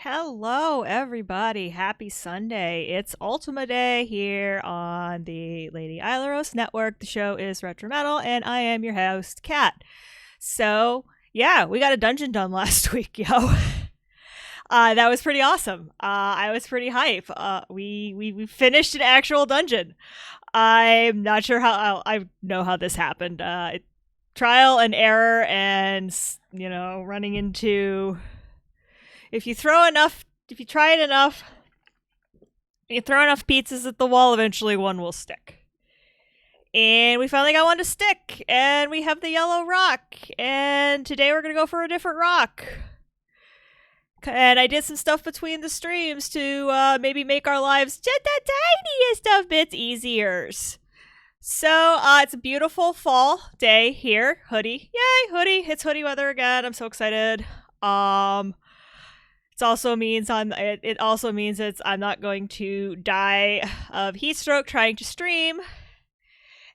Hello, everybody. Happy Sunday. It's Ultima Day here on the Lady Aileros Network. The show is RetroMetal, and I am your host, Kat. So, yeah, we got a dungeon done last week, yo. That was pretty awesome. I was pretty hype. We finished an actual dungeon. I'm not sure how I know how this happened. Trial and error, and running into if you throw enough, if you try it enough, you throw enough pizzas at the wall, eventually one will stick. And we finally got one to stick, and we have the yellow rock. And today we're going to go for a different rock. And I did some stuff between the streams to maybe make our lives just the tiniest of bits easier. So it's a beautiful fall day here. Hoodie. Yay, hoodie. It's hoodie weather again. I'm so excited. It also means I'm not going to die of heat stroke trying to stream.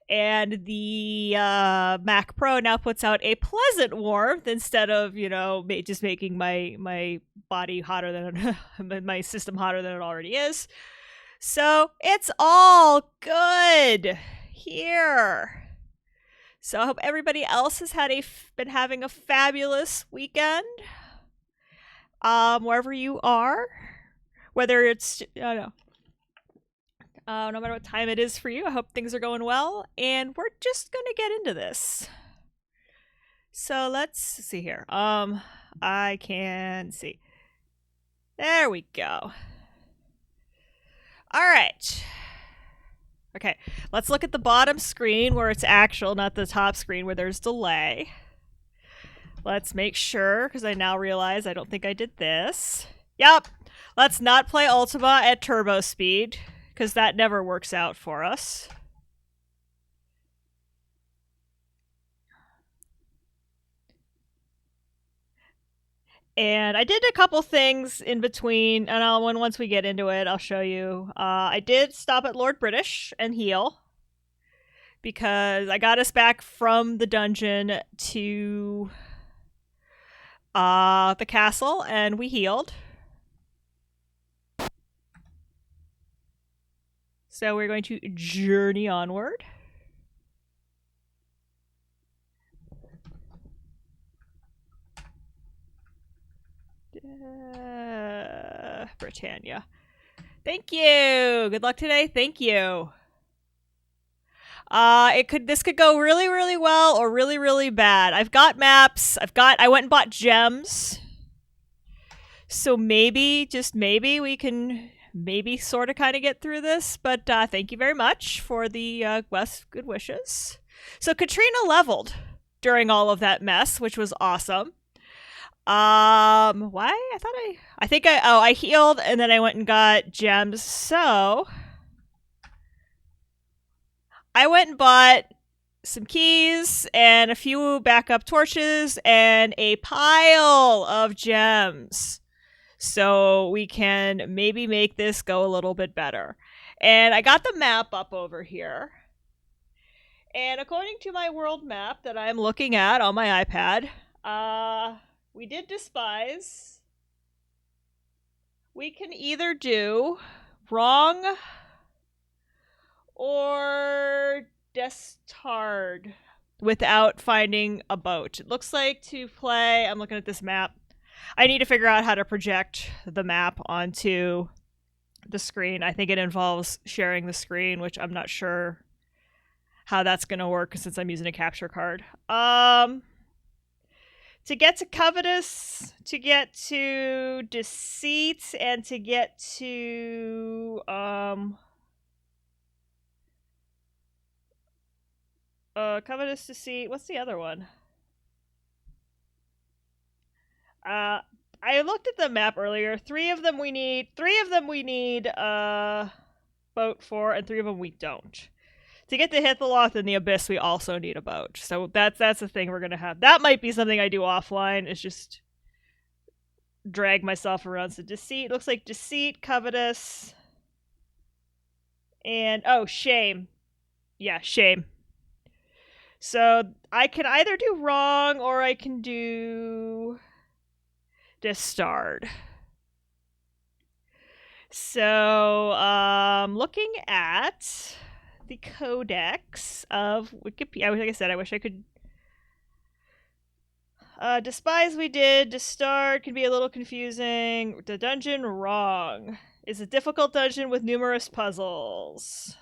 And the Mac Pro now puts out a pleasant warmth instead of just making my body hotter than my system hotter than it already is. So it's all good here. So I hope everybody else has been having a fabulous weekend. Wherever you are, whether it's, no matter what time it is for you, I hope things are going well, and we're just gonna get into this. So let's see here. I can see. There we go. All right. Okay, let's look at the bottom screen where it's actual, not the top screen where there's delay. Let's make sure, because I now realize I don't think I did this. Yep. Let's not play Ultima at turbo speed, because that never works out for us. And I did a couple things in between, and once we get into it, I'll show you. I did stop at Lord British and heal, because I got us back from the dungeon to the castle, and we healed. So we're going to journey onward. Britannia. Thank you. Good luck today. Thank you. This could go really, really well or really, really bad. I've got maps. I went and bought gems. So maybe, just maybe, we can sort of kind of get through this. But thank you very much for the good wishes. So Katrina leveled during all of that mess, which was awesome. Why? I healed and then I went and got gems. So I went and bought some keys and a few backup torches and a pile of gems, so we can maybe make this go a little bit better. And I got the map up over here. And according to my world map that I'm looking at on my iPad, we did despise. We can either do wrong or destard without finding a boat. It looks like to play, I'm looking at this map, I need to figure out how to project the map onto the screen. I think it involves sharing the screen, which I'm not sure how that's going to work since I'm using a capture card. To get to Covetous, to get to Deceit, and to get to Covetous, Deceit. What's the other one? I looked at the map earlier. Three of them we need boat for, and 3 of them we don't. To get to Hithiloth and the Abyss, we also need a boat. So that's the thing we're gonna have. That might be something I do offline, is just drag myself around. So Deceit, looks like Deceit, Covetous, and Shame. Yeah, Shame. So I can either do wrong or I can do Destard. So, looking at the codex of Wikipedia, like I said, I wish I could. Despise we did to start can be a little confusing. The dungeon wrong is a difficult dungeon with numerous puzzles.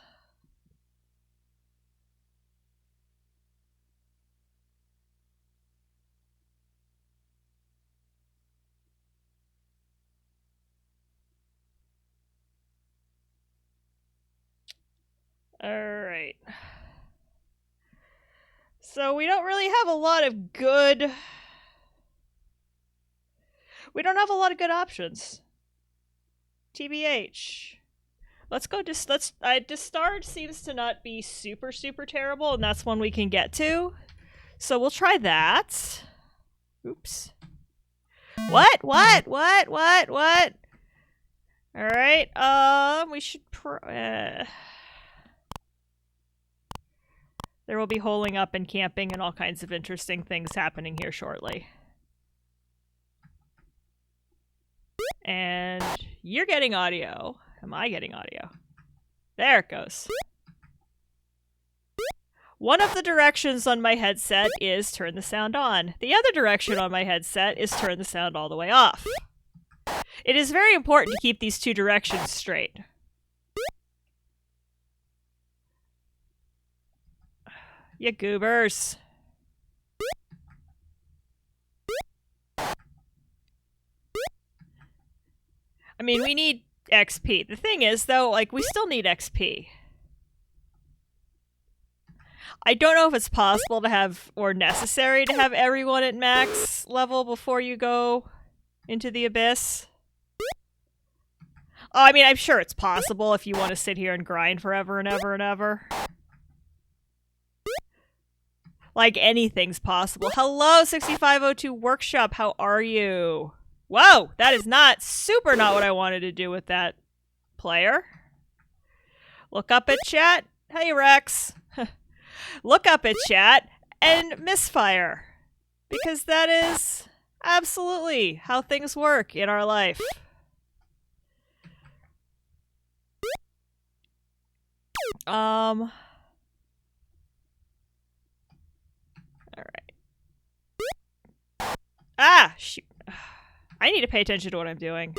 Alright. So we don't really have a lot of good... We don't have a lot of good options. TBH. Let's go just... Distard seems to not be super, super terrible, and that's one we can get to. So we'll try that. Oops. What? Alright, we should there will be holing up and camping and all kinds of interesting things happening here shortly. And you're getting audio. Am I getting audio? There it goes. One of the directions on my headset is turn the sound on. The other direction on my headset is turn the sound all the way off. It is very important to keep these two directions straight. You goobers. I mean, we need XP. The thing is, though, like, we still need XP. I don't know if it's possible to have, or necessary to have everyone at max level before you go into the abyss. Oh, I mean, I'm sure it's possible if you want to sit here and grind forever and ever and ever. Like, anything's possible. Hello, 6502 Workshop, how are you? Whoa, that is not what I wanted to do with that player. Look up at chat. Hey, Rex. Look up at chat and misfire. Because that is absolutely how things work in our life. Alright. Ah, shoot. I need to pay attention to what I'm doing.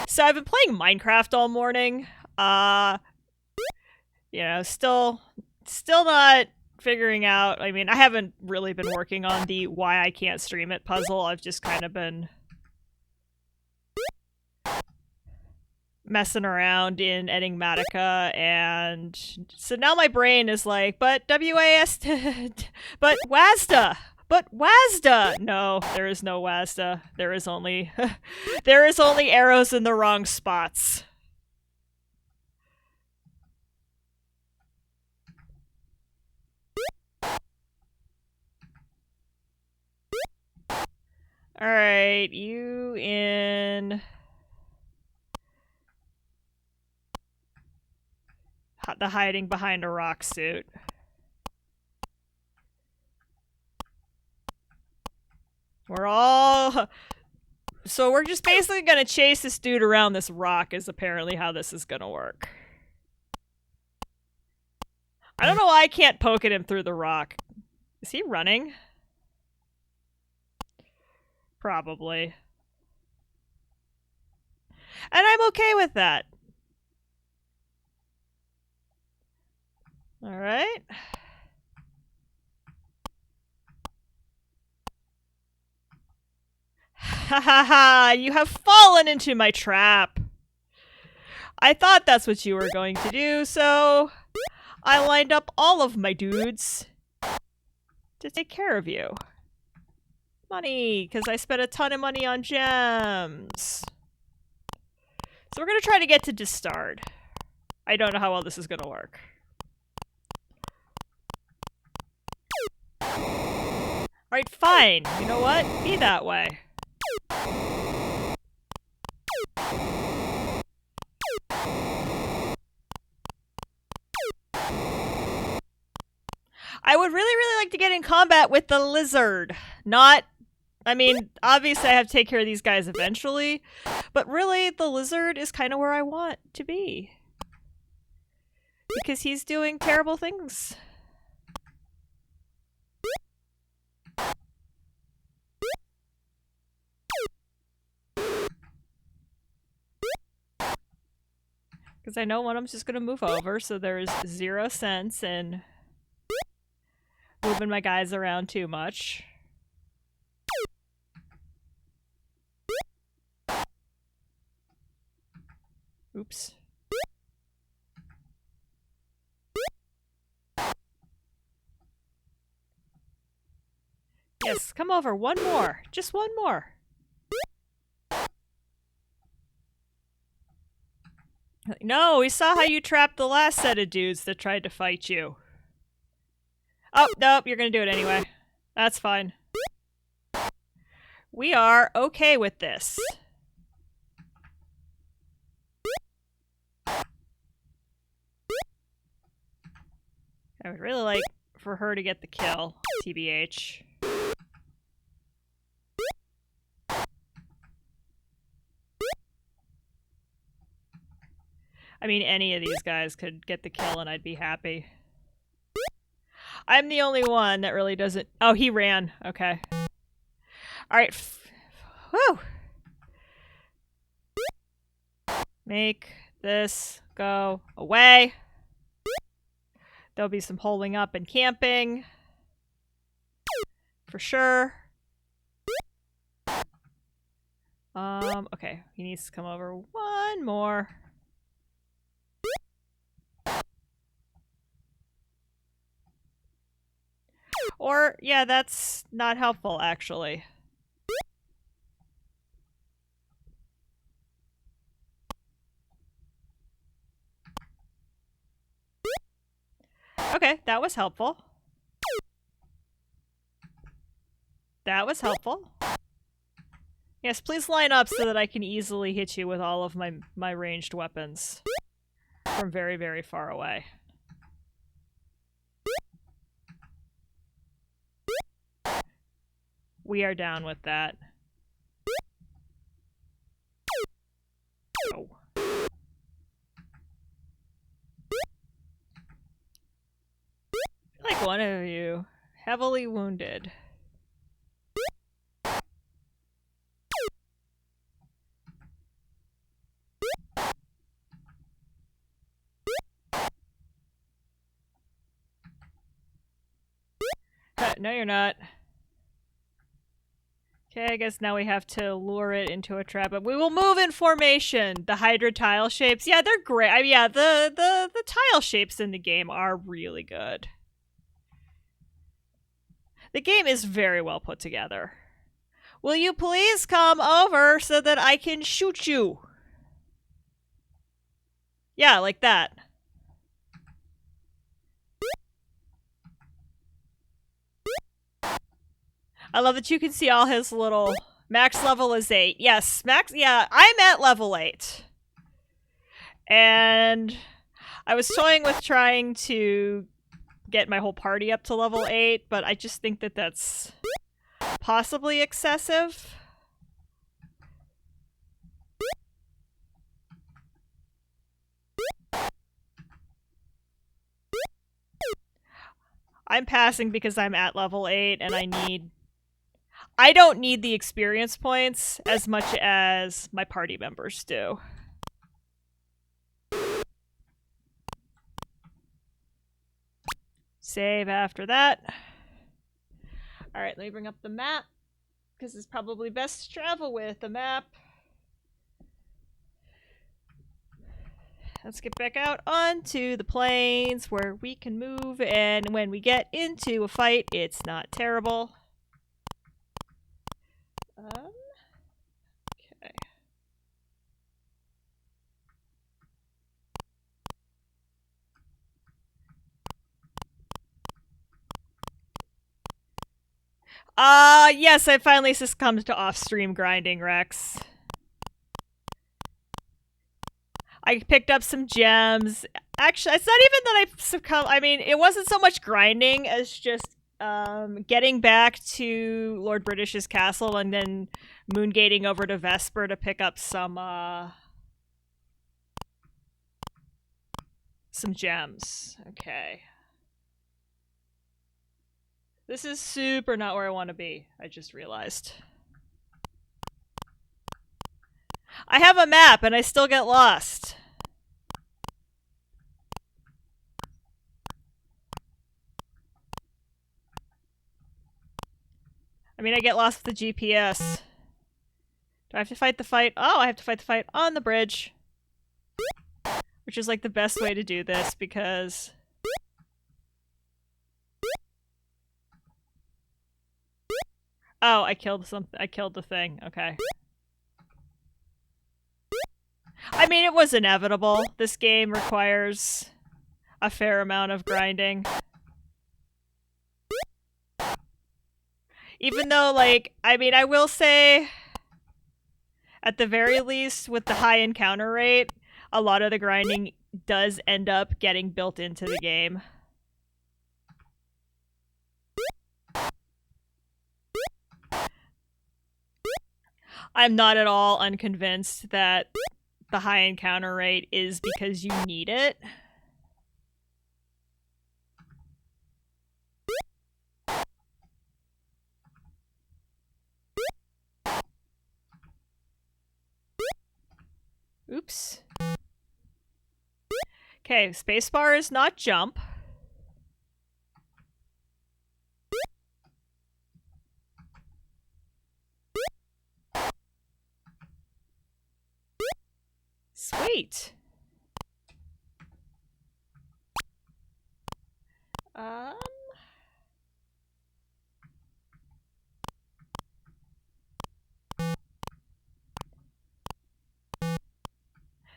So I've been playing Minecraft all morning. You know, still not figuring out. I mean, I haven't really been working on the why I can't stream it puzzle. I've just kind of been messing around in Enigmatica, and so now my brain is like, but WASD, but WASDA. But WASDA! No, there is no WASDA. There is only arrows in the wrong spots. Alright, you in... the hiding behind a rock suit. So we're just basically gonna chase this dude around this rock is apparently how this is gonna work. I don't know why I can't poke at him through the rock. Is he running? Probably. And I'm okay with that. Alright. Ha ha ha! You have fallen into my trap! I thought that's what you were going to do, so I lined up all of my dudes to take care of you. Money, because I spent a ton of money on gems. So we're going to try to get to Distard. I don't know how well this is going to work. Alright, fine. You know what? Be that way. I would really like to get in combat with the lizard. I mean, obviously I have to take care of these guys eventually, But really, the lizard is kind of where I want to be. Because he's doing terrible things. Because I know one of them's just going to move over, so there's 0 sense in moving my guys around too much. Oops. Yes, come over. One more. Just one more. No, we saw how you trapped the last set of dudes that tried to fight you. Oh, nope, you're gonna do it anyway. That's fine. We are okay with this. I would really like for her to get the kill, TBH. I mean, any of these guys could get the kill and I'd be happy. I'm the only one that really doesn't... Oh, he ran. Okay. Alright. Woo! Make this go away. There'll be some holding up and camping. For sure. Okay. He needs to come over one more. Or, yeah, that's not helpful, actually. Okay, that was helpful. That was helpful. Yes, please line up so that I can easily hit you with all of my ranged weapons from very, very far away. We are down with that. Oh. I feel like one of you heavily wounded. No, you're not. Okay, I guess now we have to lure it into a trap. But we will move in formation. The Hydra tile shapes. Yeah, they're great. I mean, yeah, the tile shapes in the game are really good. The game is very well put together. Will you please come over so that I can shoot you? Yeah, like that. I love that you can see all his little... Max level is 8. Yes, max... Yeah, I'm at level 8. And I was toying with trying to get my whole party up to level 8, but I just think that that's possibly excessive. I'm passing because I'm at level 8 and I don't need the experience points as much as my party members do. Save after that. Alright, let me bring up the map, because it's probably best to travel with a map. Let's get back out onto the plains where we can move, and when we get into a fight, it's not terrible. Okay. Yes, I finally succumbed to off-stream grinding, Rex. I picked up some gems. Actually, it's not even that I succumbed. I mean, it wasn't so much grinding as just getting back to Lord British's castle and then moongating over to Vesper to pick up some gems. Okay. This is super not where I want to be, I just realized. I have a map and I still get lost. I mean, I get lost with the GPS. Do I have to fight the fight? Oh, I have to fight the fight on the bridge. Which is like the best way to do this because... Oh, I killed something. I killed the thing. Okay. I mean, it was inevitable. This game requires a fair amount of grinding. Even though, like, I mean, I will say, at the very least, with the high encounter rate, a lot of the grinding does end up getting built into the game. I'm not at all unconvinced that the high encounter rate is because you need it. Oops. Okay, spacebar is not jump. Sweet.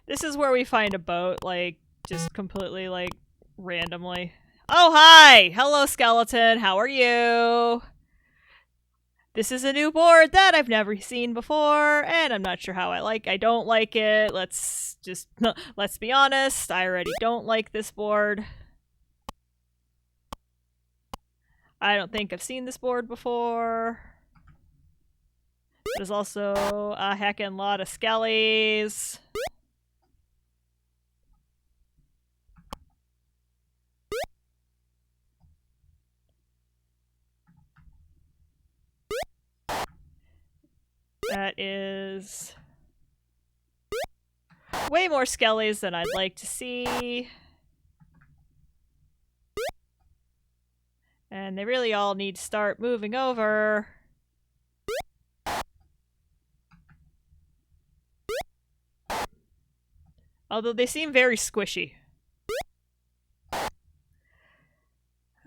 This is where we find a boat, like, just completely, like, randomly. Oh, hi! Hello, skeleton. How are you? This is a new board that I've never seen before, and I'm not sure how I don't like it. Let's be honest. I already don't like this board. I don't think I've seen this board before. There's also a heckin' lot of skellies. That is way more skellies than I'd like to see. And they really all need to start moving over. Although they seem very squishy.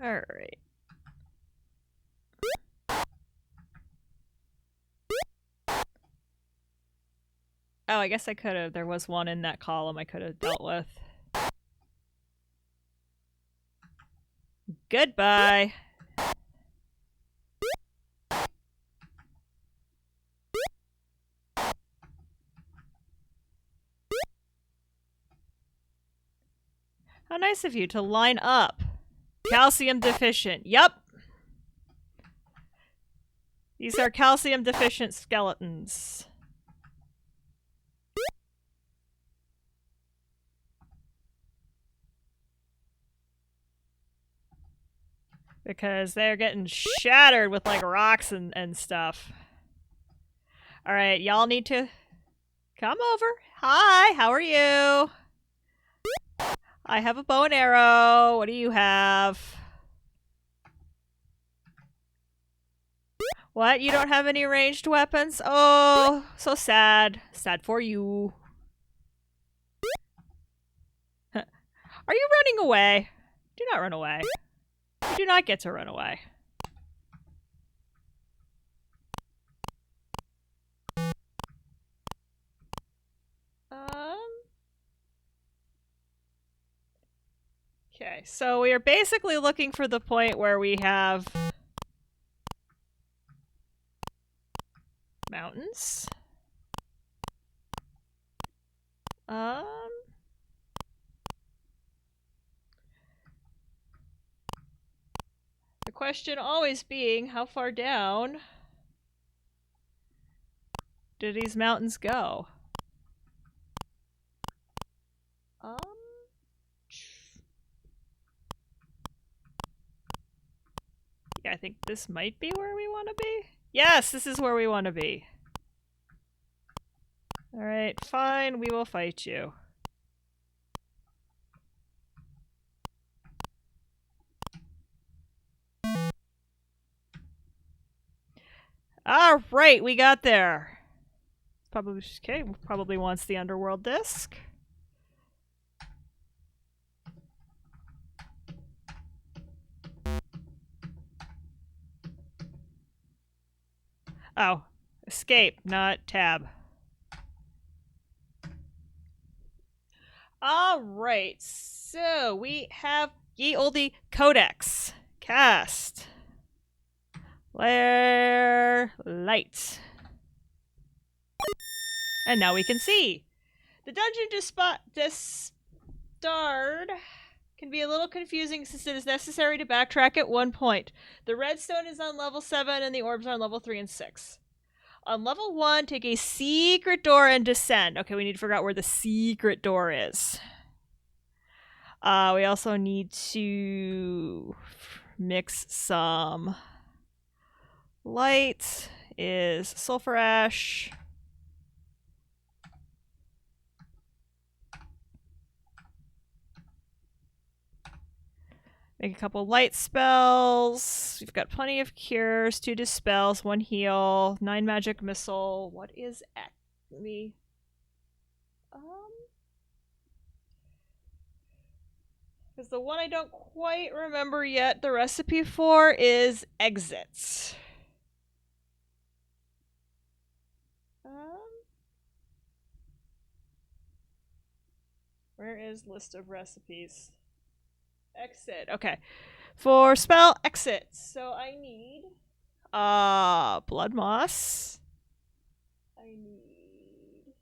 Alright. Oh, I guess I could have. There was one in that column I could have dealt with. Goodbye. How nice of you to line up. Calcium deficient. Yup. These are calcium deficient skeletons. Because they're getting shattered with, like, rocks and stuff. Alright, y'all need to come over. Hi, how are you? I have a bow and arrow. What do you have? What? You don't have any ranged weapons? Oh, so sad. Sad for you. Are you running away? Do not run away. You do not get to run away. Okay, so we are basically looking for the point where we have mountains. The question always being, how far down do these mountains go? Yeah, I think this might be where we want to be. Yes, this is where we want to be. Alright, fine, we will fight you. Alright, we got there. Probably okay, probably wants the underworld disc. Oh, escape, not tab. Alright, so we have Ye Olde Codex. Cast. Layer light. And now we can see. The dungeon discard can be a little confusing since it is necessary to backtrack at one point. The redstone is on level 7 and the orbs are on level 3 and 6. On level 1, take a secret door and descend. Okay, we need to figure out where the secret door is. We also need to mix some light. Is sulfur ash. Make a couple light spells. We've got plenty of cures, 2 dispels, 1 heal, 9 magic missile. What is X? Let me... Because the one I don't quite remember yet the recipe for is exits. Where is list of recipes? Exit. Okay. For spell exit. So I need blood moss. I need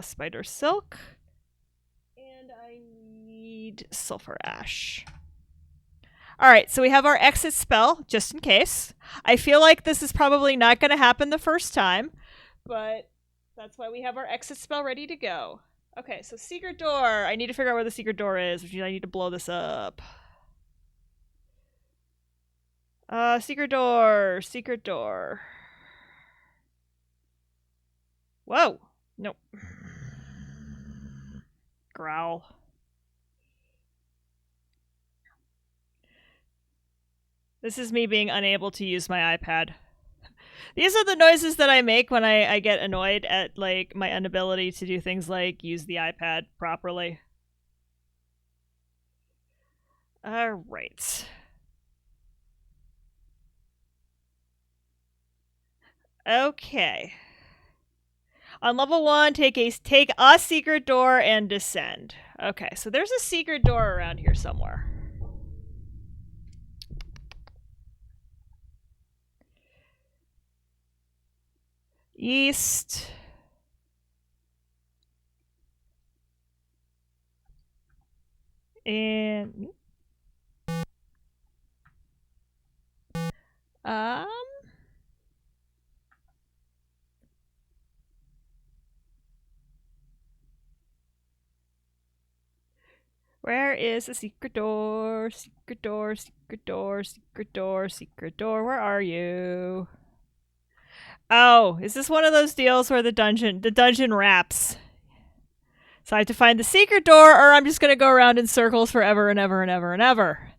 spider silk. And I need sulfur ash. Alright, so we have our exit spell, just in case. I feel like this is probably not going to happen the first time, but that's why we have our exit spell ready to go. Okay, so secret door. I need to figure out where the secret door is, which means I need to blow this up. Secret door. Secret door. Whoa. Nope. Growl. This is me being unable to use my iPad. These are the noises that I make when I get annoyed at, like, my inability to do things like use the iPad properly. Alright. Okay. On level 1, take a secret door and descend. Okay, so there's a secret door around here somewhere. East. And where is the secret door? Secret door, secret door, secret door, secret door. Where are you? Oh, is this one of those deals where the dungeon wraps? So I have to find the secret door, or I'm just gonna go around in circles forever and ever and ever and ever.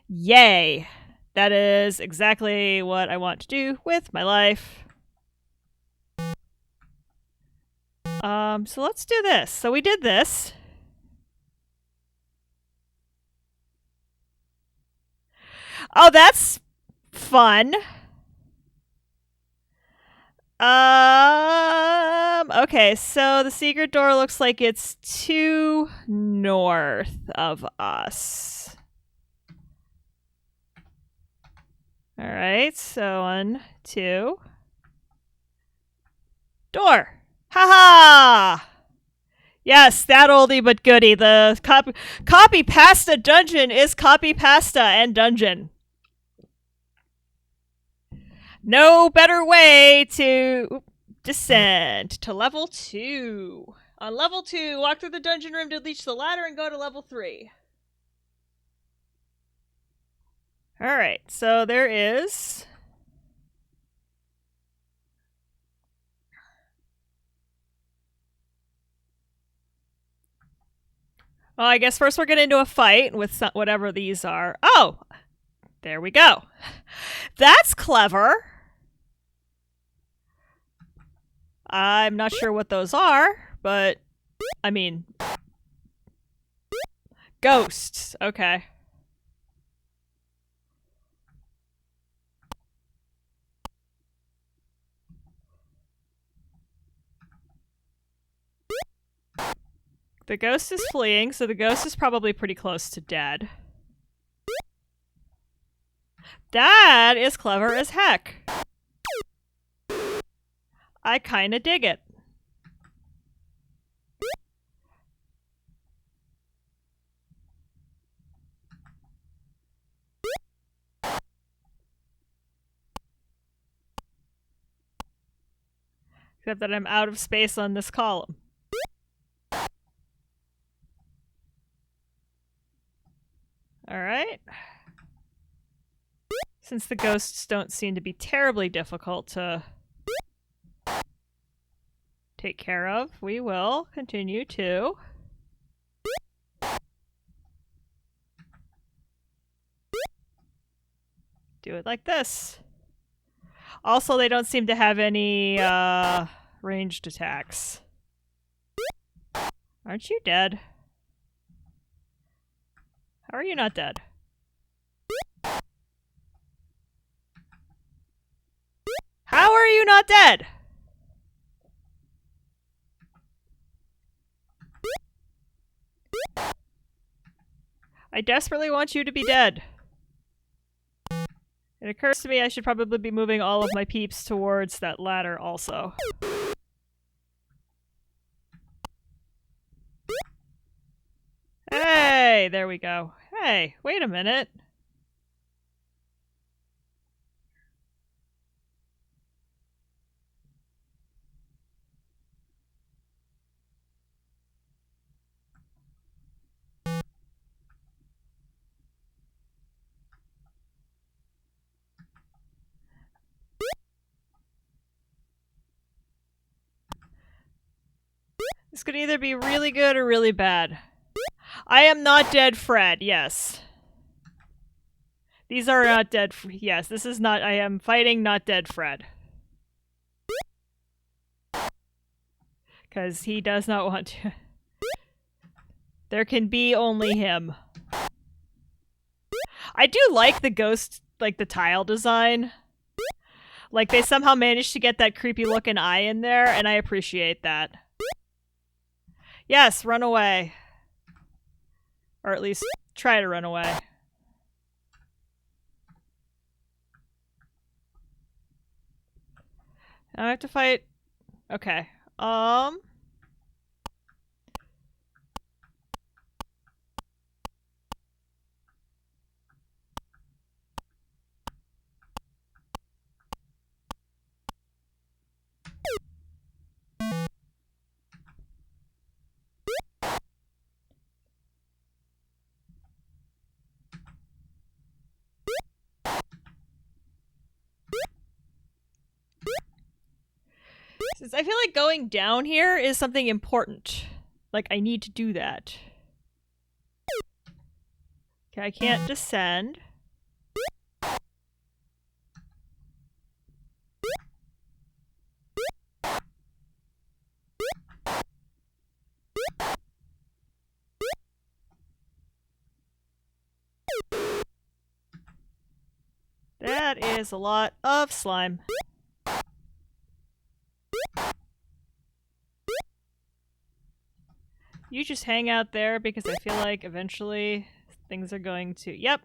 Yay! That is exactly what I want to do with my life. So let's do this. So we did this. Oh, that's fun. Okay, so the secret door looks like it's 2 north of us. Alright, so 1, 2. Door! Haha! Yes, that oldie but goodie. The copy pasta dungeon is copy pasta and dungeon. No better way to... Descend to level 2. On level 2, walk through the dungeon room to reach the ladder and go to level 3. Alright, so there is... Well, I guess first we're getting into a fight with whatever these are. Oh! There we go. That's clever. I'm not sure what those are, but... I mean... Ghosts. Okay. The ghost is fleeing, so the ghost is probably pretty close to dead. That is clever as heck. I kinda dig it. Except that I'm out of space on this column. Alright. Since the ghosts don't seem to be terribly difficult to take care of, we will continue to do it like this. Also, they don't seem to have any ranged attacks. Aren't you dead? How are you not dead? How are you not dead? I desperately want you to be dead. It occurs to me I should probably be moving all of my peeps towards that ladder also. Hey, there we go. Hey, wait a minute. This could either be really good or really bad. I am not dead, Fred. Yes. These are not dead. Yes, this is not. I am fighting not dead, Fred. Because he does not want to. There can be only him. I do like the ghost, like the tile design. Like they somehow managed to get that creepy looking eye in there, and I appreciate that. Yes, run away. Or at least try to run away. Now I have to fight... Okay. Since I feel like going down here is something important. Like, I need to do that. Okay, I can't descend. That is a lot of slime. You just hang out there because I feel like eventually things are going to... Yep.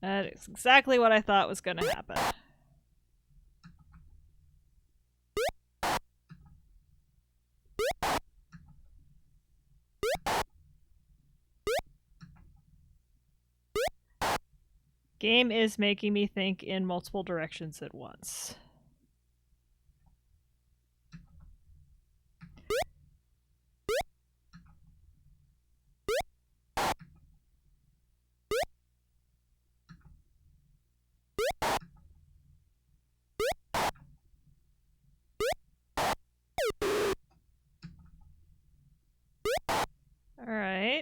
That is exactly what I thought was going to happen. Game is making me think in multiple directions at once.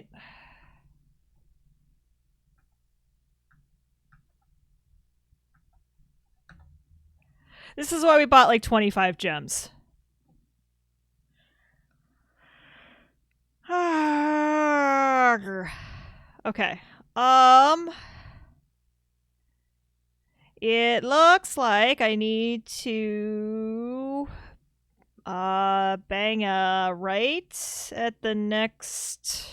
right? This is why we bought like 25 gems. Okay. It looks like I need to bang a right at the next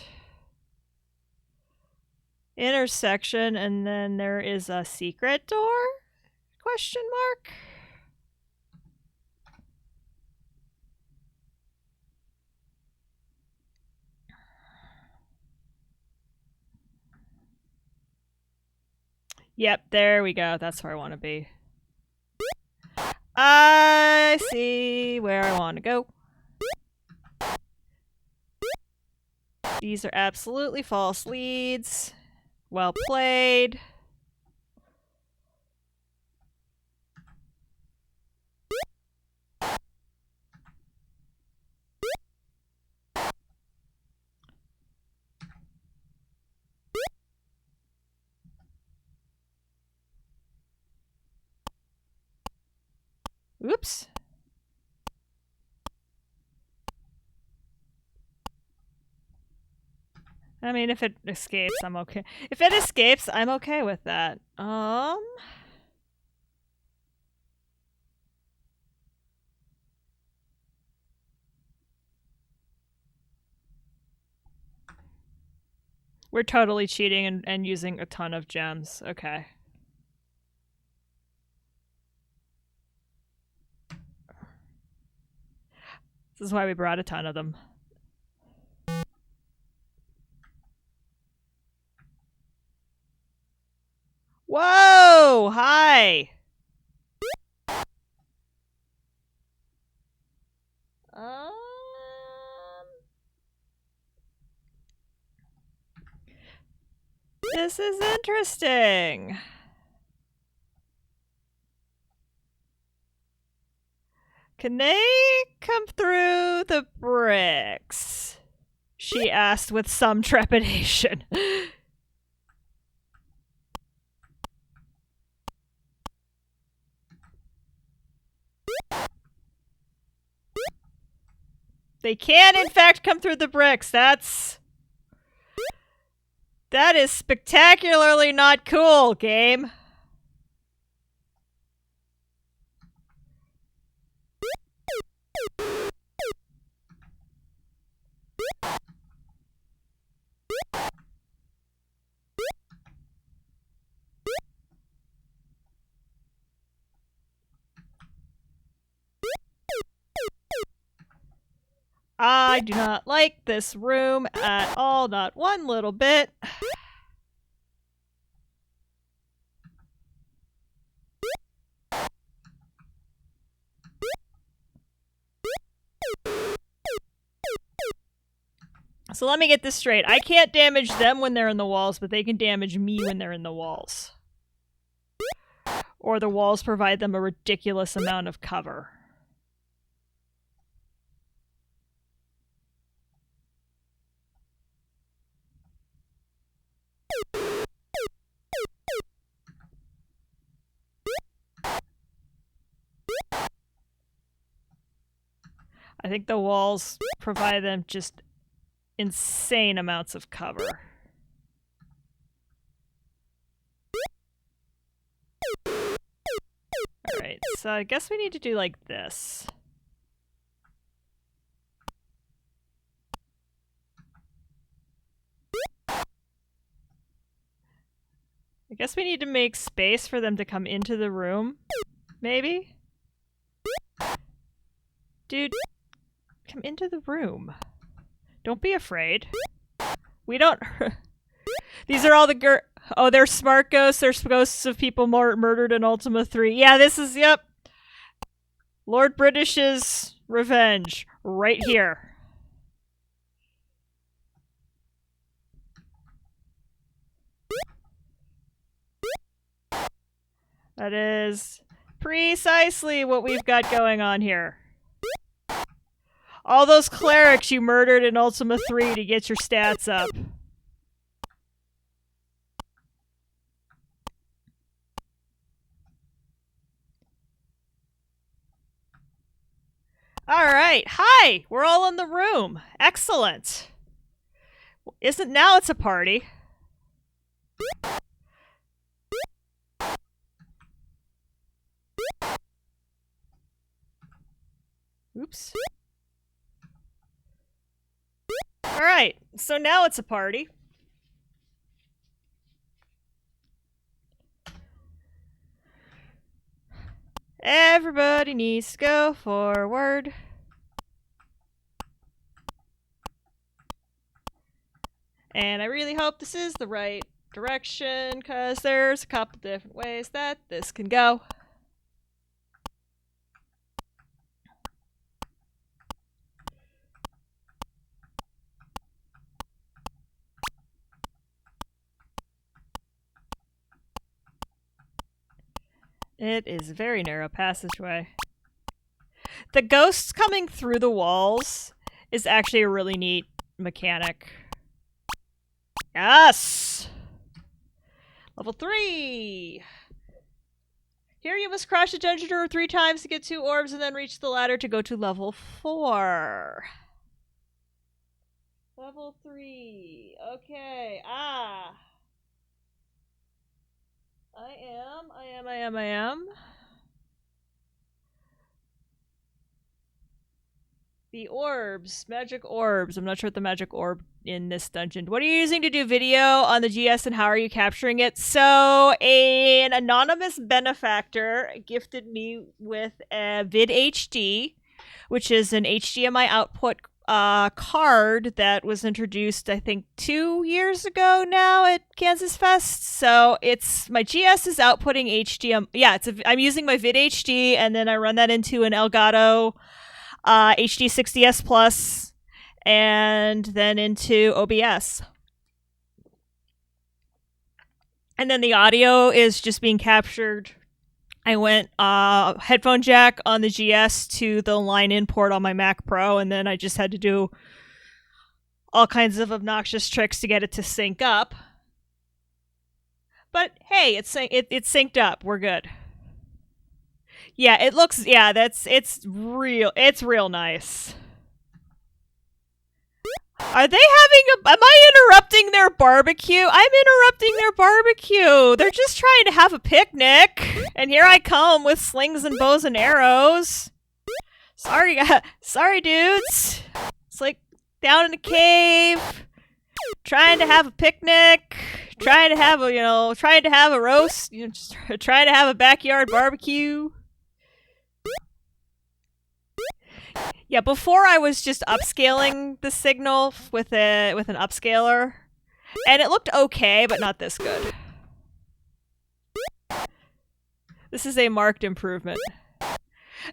intersection, and then there is a secret door? Question mark? Yep, there we go. That's where I want to be. I see where I want to go. These are absolutely false leads. Well played. Oops. I mean, if it escapes, I'm okay. If it escapes, I'm okay with that. We're totally cheating and using a ton of gems. Okay. This is why we brought a ton of them. Whoa! Hi! This is interesting. Can they come through the bricks? She asked with some trepidation. They can, in fact, come through the bricks. That is spectacularly not cool, game. I do not like this room at all, not one little bit. So let me get this straight. I can't damage them when they're in the walls, but they can damage me when they're in the walls. Or the walls provide them a ridiculous amount of cover. I think the walls provide them just insane amounts of cover. Alright, so I guess we need to do like this. I guess we need to make space for them to come into the room, maybe? Dude, come into the room. Don't be afraid. We don't... These are all the oh, they're smart ghosts. They're ghosts of people murdered in Ultima 3. Yeah, this is, yep. Lord British's revenge. Right here. That is precisely what we've got going on here. All those clerics you murdered in Ultima 3 to get your stats up. All right. Hi. We're all in the room. Excellent. Isn't now it's a party? Oops. All right. So now it's a party. Everybody needs to go forward. And I really hope this is the right direction, because there's a couple different ways that this can go. It is a very narrow passageway. The ghosts coming through the walls is actually a really neat mechanic. Yes! Level 3! Here you must crash the dungeon door 3 times to get 2 orbs and then reach the ladder to go to level 4. Level 3. Okay. I am. The orbs. Magic orbs. I'm not sure what the magic orb in this dungeon. What are you using to do video on the GS and how are you capturing it? So, an anonymous benefactor gifted me with a VidHD, which is an HDMI output card that was introduced, I think, 2 years ago now at Kansas Fest. So it's my GS is outputting HDMI. Yeah, I'm using my VidHD, and then I run that into an Elgato HD 60S Plus, and then into OBS. And then the audio is just being captured. I went headphone jack on the GS to the line-in port on my Mac Pro, and then I just had to do all kinds of obnoxious tricks to get it to sync up. But hey, it's synced up. We're good. Yeah, it looks. Yeah, it's real nice. Are they having am I interrupting their barbecue? I'm interrupting their barbecue. They're just trying to have a picnic. And here I come with slings and bows and arrows. Sorry dudes. It's like down in a cave, trying to have a picnic, trying to have a roast, just trying to have a backyard barbecue. Yeah, before I was just upscaling the signal with an upscaler, and it looked okay, but not this good. This is a marked improvement.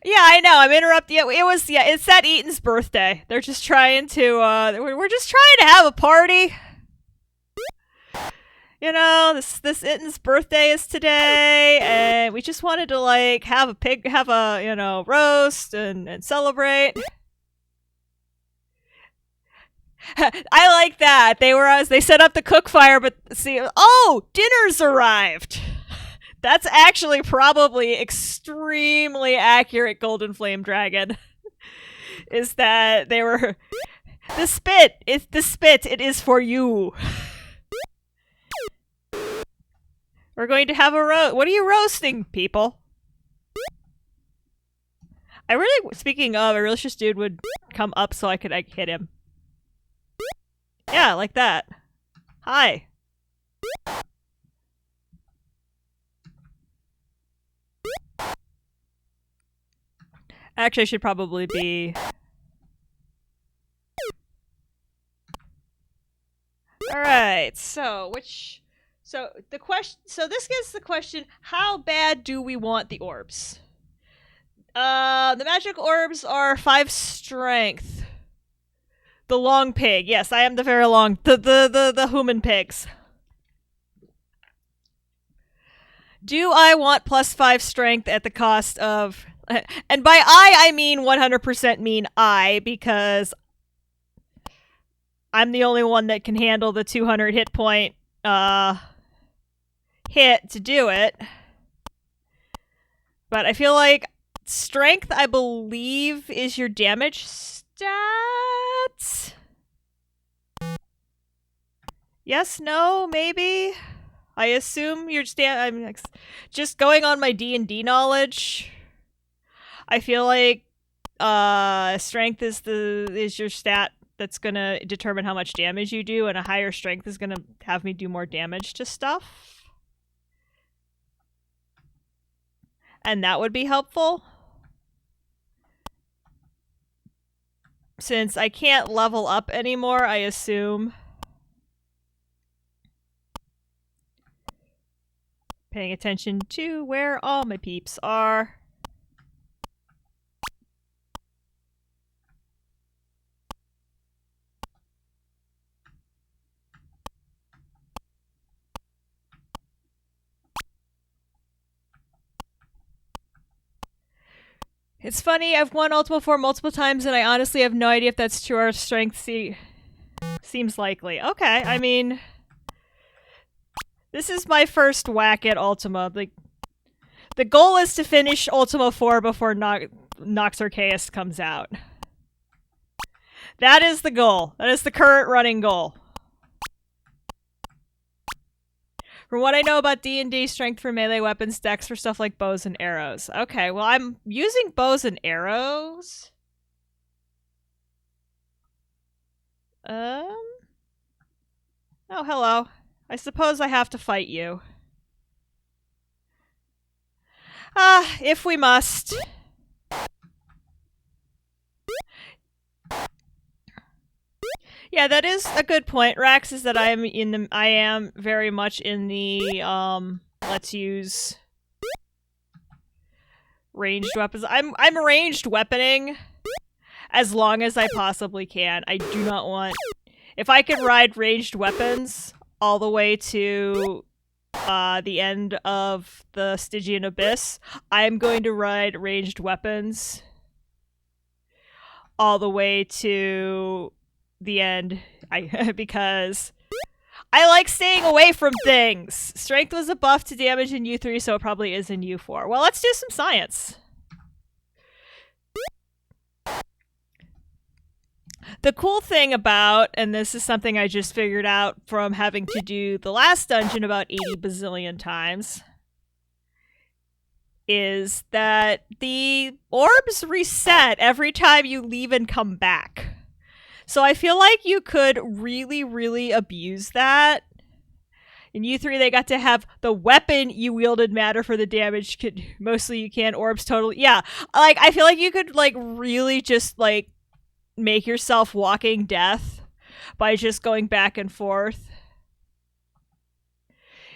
Yeah, I know. I'm interrupting. It's at Eaton's birthday. They're just trying to. We're just trying to have a party. This Eaton's birthday is today, and we just wanted to have a roast and celebrate. I like that. They set up the cook fire, but dinner's arrived. That's actually probably extremely accurate Golden Flame Dragon. Is that they were the spit? It is for you. We're going to have a roast. What are you roasting, people? Speaking of, I really wish this dude would come up so I could hit him. Yeah, like that. Hi. Actually, I should probably be... Alright, so this gets the question, how bad do we want the orbs? The magic orbs are 5 strength. The long pig. Yes, I am the very long the human pigs. Do I want plus 5 strength at the cost of, and by I mean 100% mean I, because I'm the only one that can handle the 200 hit point hit to do it. But I feel like Strength, I believe, is your damage stats. Yes, no, maybe. I assume you're I'm just going on my D&D knowledge. I feel like strength is your stat that's gonna determine how much damage you do, and a higher strength is gonna have me do more damage to stuff. And that would be helpful. Since I can't level up anymore, I assume. Paying attention to where all my peeps are. It's funny, I've won Ultima 4 multiple times, and I honestly have no idea if that's true. Our strength seems likely. Okay, I mean, this is my first whack at Ultima. The goal is to finish Ultima 4 before Nox Arceus comes out. That is the goal. That is the current running goal. From what I know about D&D, strength for melee weapons, dex for stuff like bows and arrows. Okay, well, I'm using bows and arrows. Oh, hello. I suppose I have to fight you. If we must. Yeah, that is a good point, Rax, is that I am very much in the let's use ranged weapons. I'm ranged weaponing as long as I possibly can. I do not want, if I could ride ranged weapons all the way to the end of the Stygian Abyss, I'm going to ride ranged weapons all the way to the end, because I like staying away from things. Strength was a buff to damage in U3, so it probably is in U4. Well, let's do some science. The cool thing about, and this is something I just figured out from having to do the last dungeon about 80 bazillion times, is that the orbs reset every time you leave and come back. So I feel like you could really, really abuse that. In U3, they got to have the weapon you wielded matter for the damage. Mostly you can. Orbs totally. Yeah. Like, I feel like you could, like, really just, like, make yourself walking death by just going back and forth.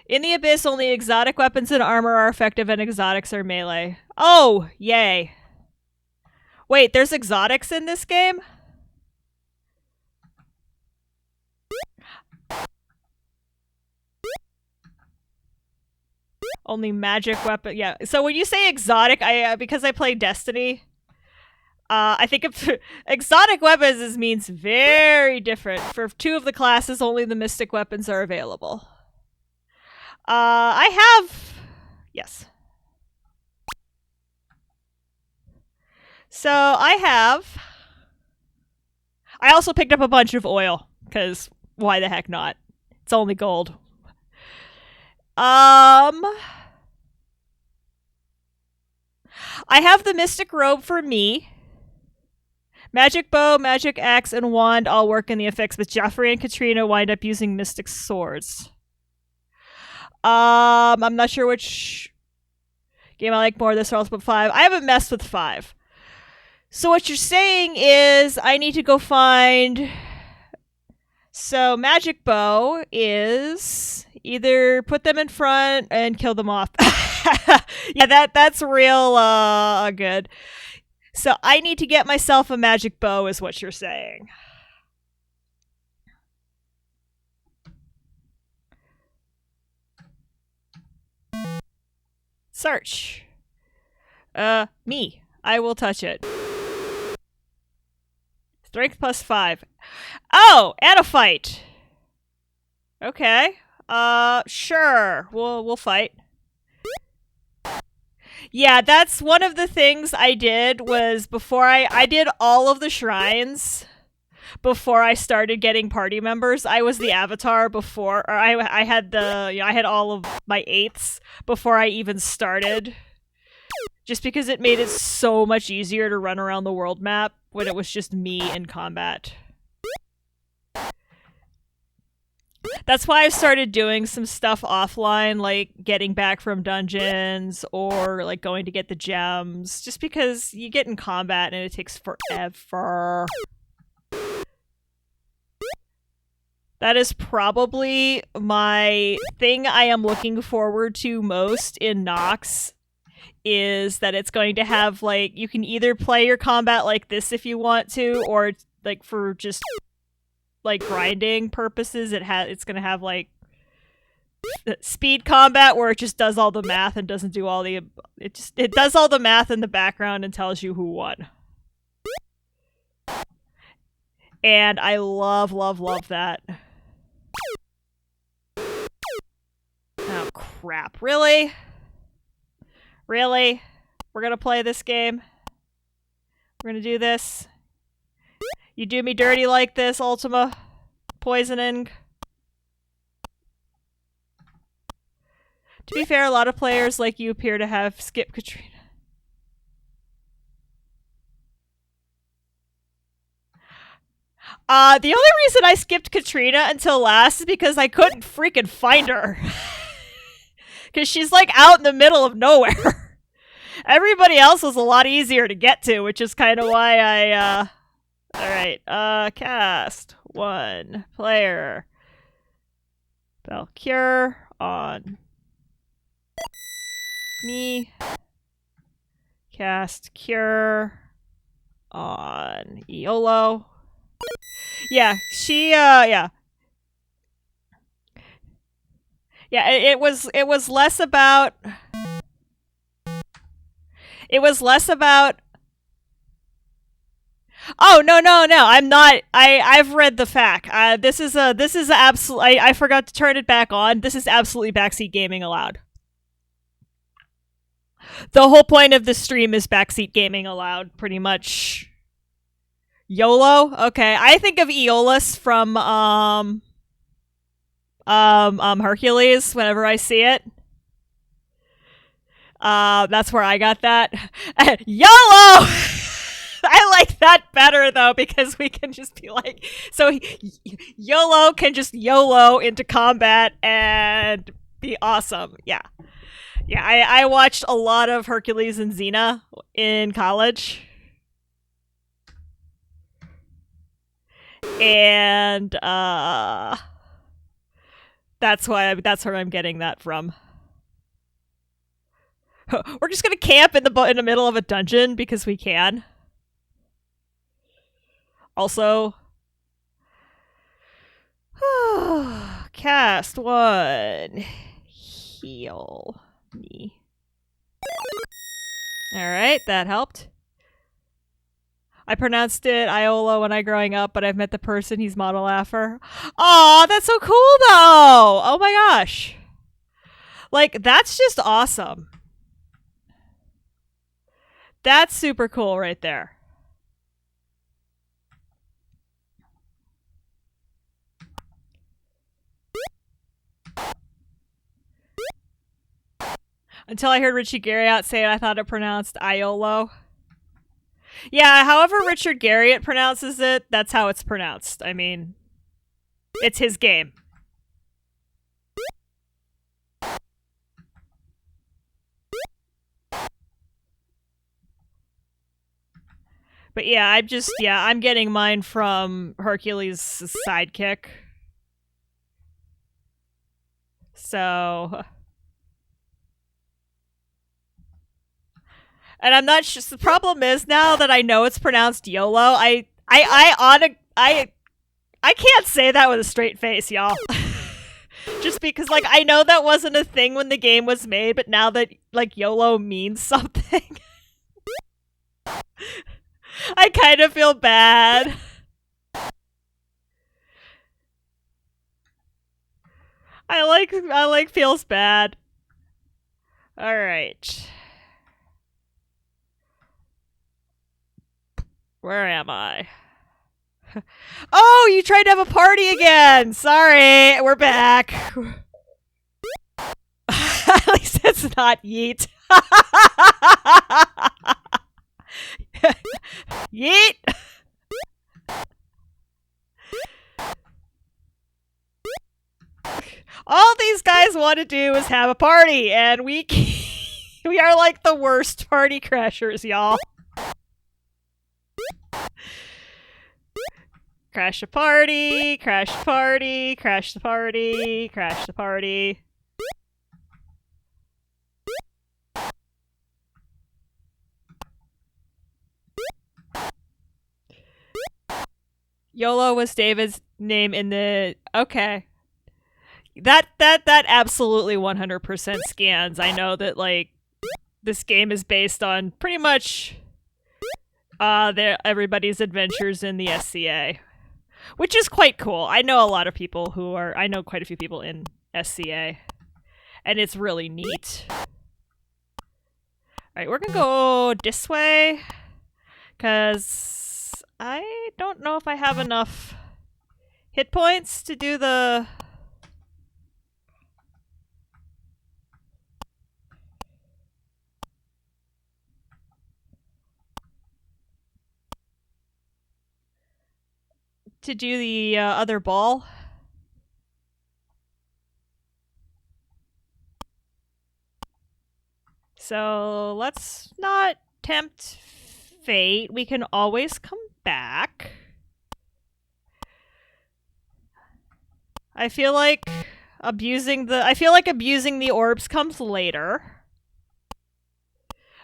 In the Abyss, only exotic weapons and armor are effective, and exotics are melee. Oh, yay. Wait, there's exotics in this game? Only magic weapon. Yeah. So when you say exotic, because I play Destiny, I think of exotic weapons means very different. For 2 of the classes, only the mystic weapons are available. I have... Yes. So I also picked up a bunch of oil, because why the heck not? It's only gold. I have the Mystic Robe for me. Magic Bow, Magic Axe, and Wand all work in the effects, but Joffrey and Katrina wind up using Mystic Swords. I'm not sure which game I like more, this or Ultimate 5. I haven't messed with 5. So what you're saying is I need to go find... So Magic Bow is either put them in front and kill them off. Yeah, that's real good. So I need to get myself a magic bow is what you're saying. Search. Me. I will touch it. Strength +5. Oh, and a fight. Okay. Sure. We'll fight. Yeah, that's one of the things I did was before I did all of the shrines before I started getting party members. I was the avatar before, or I had I had all of my 8s before I even started. Just because it made it so much easier to run around the world map when it was just me in combat. That's why I started doing some stuff offline, like getting back from dungeons or like going to get the gems, just because you get in combat and it takes forever. That is probably my thing I am looking forward to most in Nox, is that it's going to have, like, you can either play your combat like this if you want to, or like for just like grinding purposes, it's going to have like speed combat where it just does all the math and doesn't do all the it does all the math in the background and tells you who won. And I love that. Oh crap, really? Really? We're gonna play this game? We're gonna do this? You do me dirty like this, Ultima? Poisoning? To be fair, a lot of players like you appear to have skipped Katrina. The only reason I skipped Katrina until last is because I couldn't freaking find her. Because she's like out in the middle of nowhere. Everybody else was a lot easier to get to, which is kind of why I, Alright, cast 1 player. Valkyr on me. Cast Cure on Iolo. Yeah, she, yeah. Yeah, it was less about... It was less about... Oh, no, I'm not... I've read the FAQ. This is absolute... I forgot to turn it back on. This is absolutely backseat gaming allowed. The whole point of the stream is backseat gaming allowed, pretty much. YOLO? Okay, I think of Aeolus from, Hercules whenever I see it. That's where I got that. YOLO! I like that better, though, because we can just be like... So, YOLO can just YOLO into combat and be awesome. Yeah. Yeah, I watched a lot of Hercules and Xena in college. And, that's where I'm getting that from. We're just gonna camp in the middle of a dungeon because we can. Also, cast 1. Heal me. Alright, that helped. I pronounced it Iolo when I growing up, but I've met the person he's model after. Aw, that's so cool though! Oh my gosh. Like, that's just awesome. That's super cool right there. Until I heard Richie Garriott say it, I thought it pronounced Iolo. Yeah, however Richard Garriott pronounces it, that's how it's pronounced. I mean, it's his game. But yeah, I'm getting mine from Hercules' sidekick. So... And I'm not sure. The problem is, now that I know it's pronounced YOLO, I can't say that with a straight face, y'all. Just because, like, I know that wasn't a thing when the game was made, but now that, like, YOLO means something, I kind of feel bad. I like feels bad. All right. Where am I? Oh, you tried to have a party again! Sorry, we're back. At least it's not yeet. Yeet! All these guys want to do is have a party, and we are like the worst party crashers, y'all. Crash the party, crash the party, crash the party, crash the party. YOLO was David's name in the... Okay. That absolutely 100% scans. I know that, like, this game is based on pretty much everybody's adventures in the SCA. Which is quite cool. I know a lot of people who are... I know quite a few people in SCA. And it's really neat. Alright, we're gonna go this way. Because I don't know if I have enough hit points to do the... to do the other ball. So let's not tempt fate. We can always come back. I feel like abusing the orbs comes later.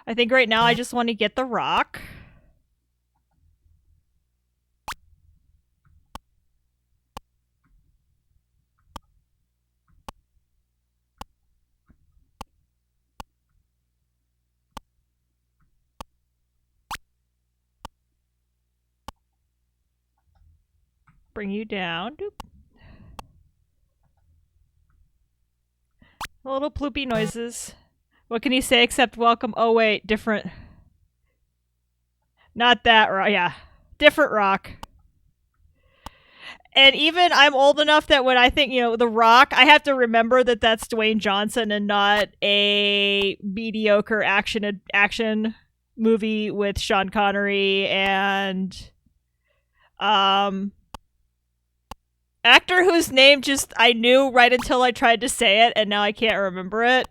I think right now I just want to get the rock. Bring you down. Doop. Little ploopy noises. What can you say except welcome? Oh wait, different. Not that rock. Yeah, different rock. And even I'm old enough that when I think, The Rock, I have to remember that that's Dwayne Johnson and not a mediocre action movie with Sean Connery and actor whose name just I knew right until I tried to say it, and now I can't remember it.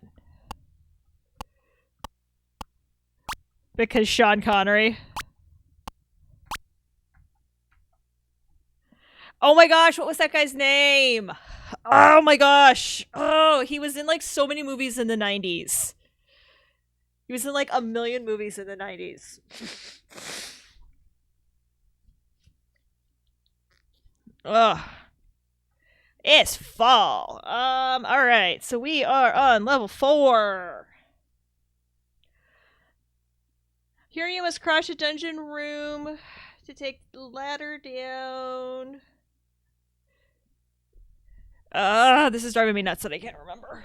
Because Sean Connery. Oh my gosh, what was that guy's name? Oh my gosh. Oh, he was in like so many movies in the 90s. He was in like a million movies in the 90s. Ugh. It's fall. Alright, so we are on level 4. Here you must crash a dungeon room to take the ladder down. This is driving me nuts that I can't remember.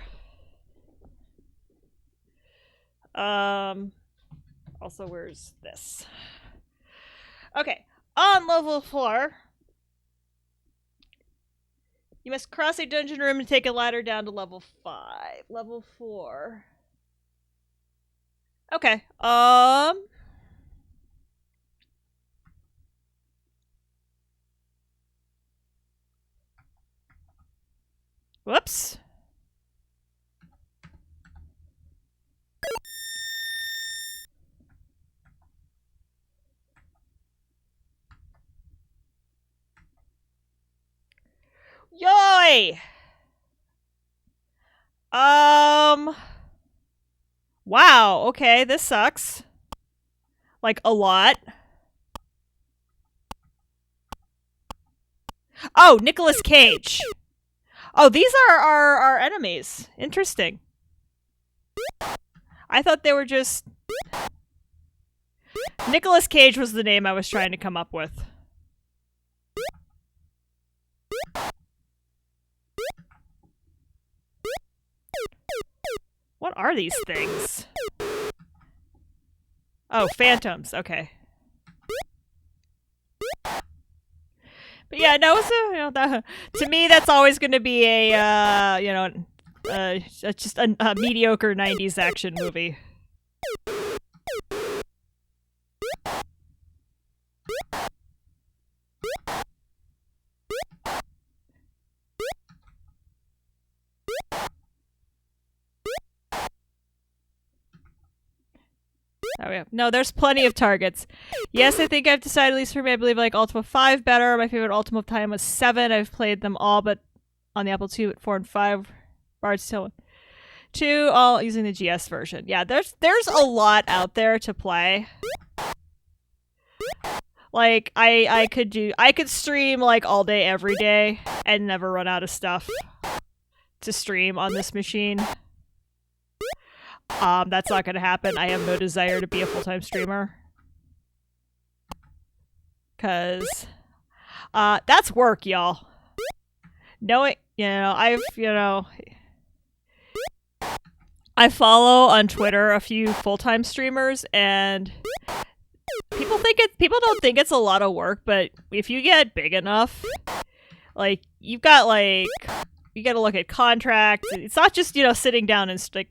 Also, where's this? Okay, on level 4, you must cross a dungeon room and take a ladder down to level 5. Level 4. Okay, whoops. Yoy! Wow, okay, this sucks. Like, a lot. Oh, Nicolas Cage. Oh, these are our enemies. Interesting. I thought they were just... Nicolas Cage was the name I was trying to come up with. What are these things? Oh, phantoms. Okay. Yeah, no, it's to me that's always going to be a just a mediocre '90s action movie. Oh yeah, no, there's plenty of targets. Yes, I think I've decided, at least for me, I believe I like Ultima 5 better. My favorite Ultima time was 7. I've played them all, but on the Apple II at 4 and 5. Bard's Tale 2, all using the GS version. Yeah, there's a lot out there to play. Like I could stream like all day every day and never run out of stuff to stream on this machine. That's not gonna happen. I have no desire to be a full-time streamer. Cause that's work, y'all. Knowing, I follow on Twitter a few full-time streamers, and people don't think it's a lot of work, but if you get big enough, like you gotta look at contracts. It's not just sitting down and like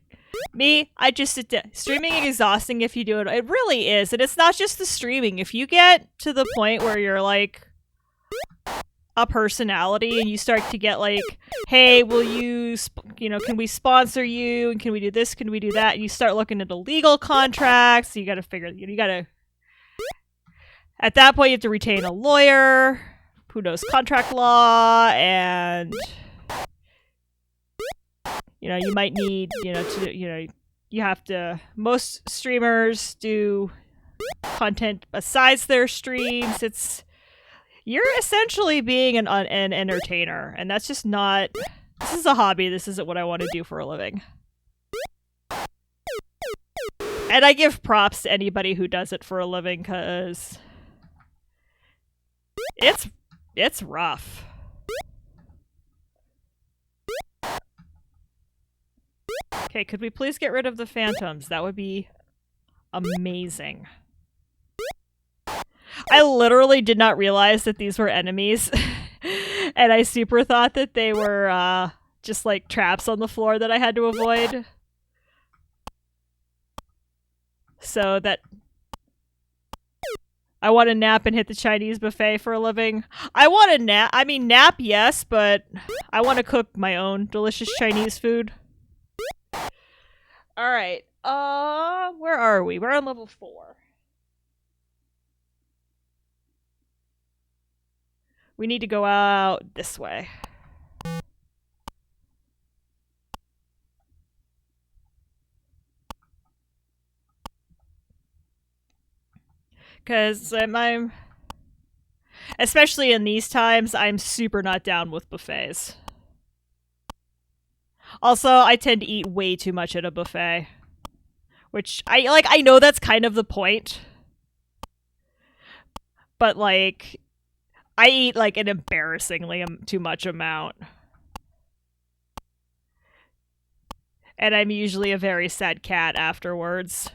me. I just sit down. Streaming is exhausting if you do it. It really is, and it's not just the streaming. If you get to the point where you're like a personality and you start to get like, hey, will you, can we sponsor you? And can we do this? Can we do that? And you start looking at the legal contracts. You got to figure, at that point, you have to retain a lawyer who knows contract law, and you might need, you have to, most streamers do content besides their streams. You're essentially being an entertainer, and that's just not, this is a hobby. This isn't what I want to do for a living. And I give props to anybody who does it for a living, because it's rough. Okay, could we please get rid of the phantoms? That would be amazing. I literally did not realize that these were enemies. And I super thought that they were just like traps on the floor that I had to avoid. So that I want to nap and hit the Chinese buffet for a living. I want to nap. I mean, nap, yes, but I want to cook my own delicious Chinese food. Alright. Where are we? We're on level 4. We need to go out this way. Because I'm... Especially in these times, I'm super not down with buffets. Also, I tend to eat way too much at a buffet. Which, I know that's kind of the point. But, like, I eat, like, an embarrassingly too much amount. And I'm usually a very sad cat afterwards.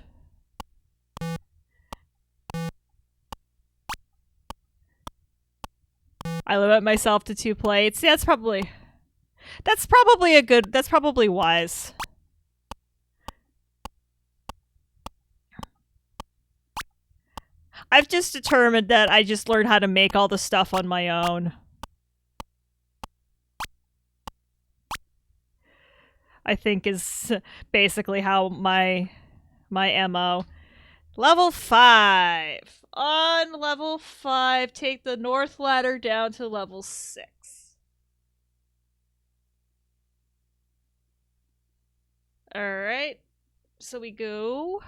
I limit myself to 2 plates. Yeah, that's probably wise. I've just determined that I just learned how to make all the stuff on my own. I think is basically how my MO. Level 5. On level 5, take the north ladder down to level 6. Alright. So we go...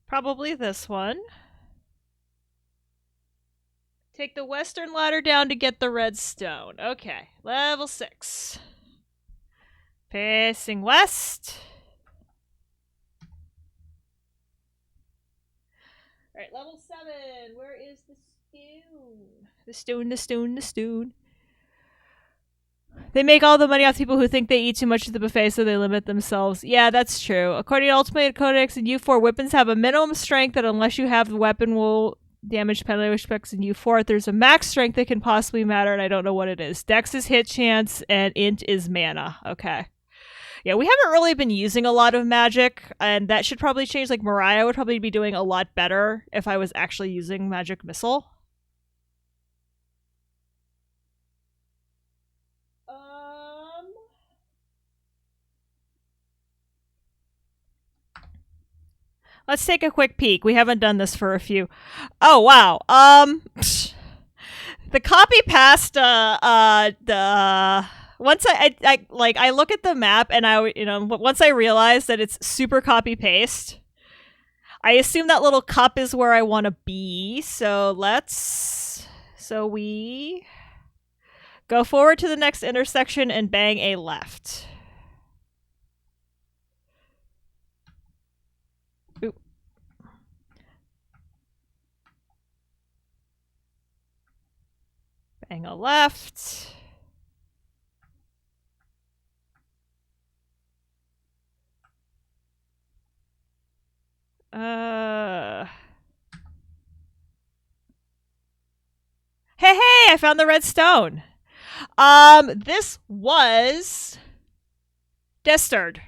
Probably this one. Take the western ladder down to get the red stone. Okay, level 6. Facing west. Alright, level 7. Where is the stone? The stone, the stone, the stone. They make all the money off people who think they eat too much at the buffet, so they limit themselves. Yeah, that's true. According to Ultimate Codex in U4, weapons have a minimum strength that unless you have the weapon will damage penalty, which specs in U4. There's a max strength that can possibly matter, and I don't know what it is. Dex is hit chance, and int is mana. Okay. Yeah, we haven't really been using a lot of magic, and that should probably change. Like, Mariah would probably be doing a lot better if I was actually using Magic Missile. Let's take a quick peek. We haven't done this for a few. Oh, wow. The copy past the once I look at the map and once I realize that it's super copy paste, I assume that little cup is where I want to be. So we go forward to the next intersection and bang a left. Ooh. Bang a left. Hey, I found the red stone. This was Destard.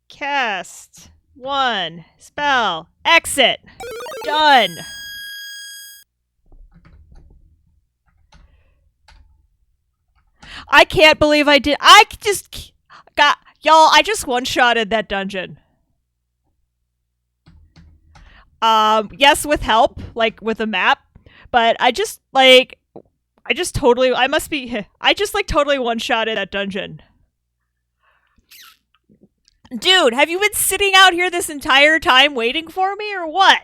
Cast 1 spell. Exit. Done. I can't believe I did. I just got y'all. I just one-shotted that dungeon. Yes, with help, like with a map, but I just totally one-shotted that dungeon. Dude, have you been sitting out here this entire time waiting for me or what?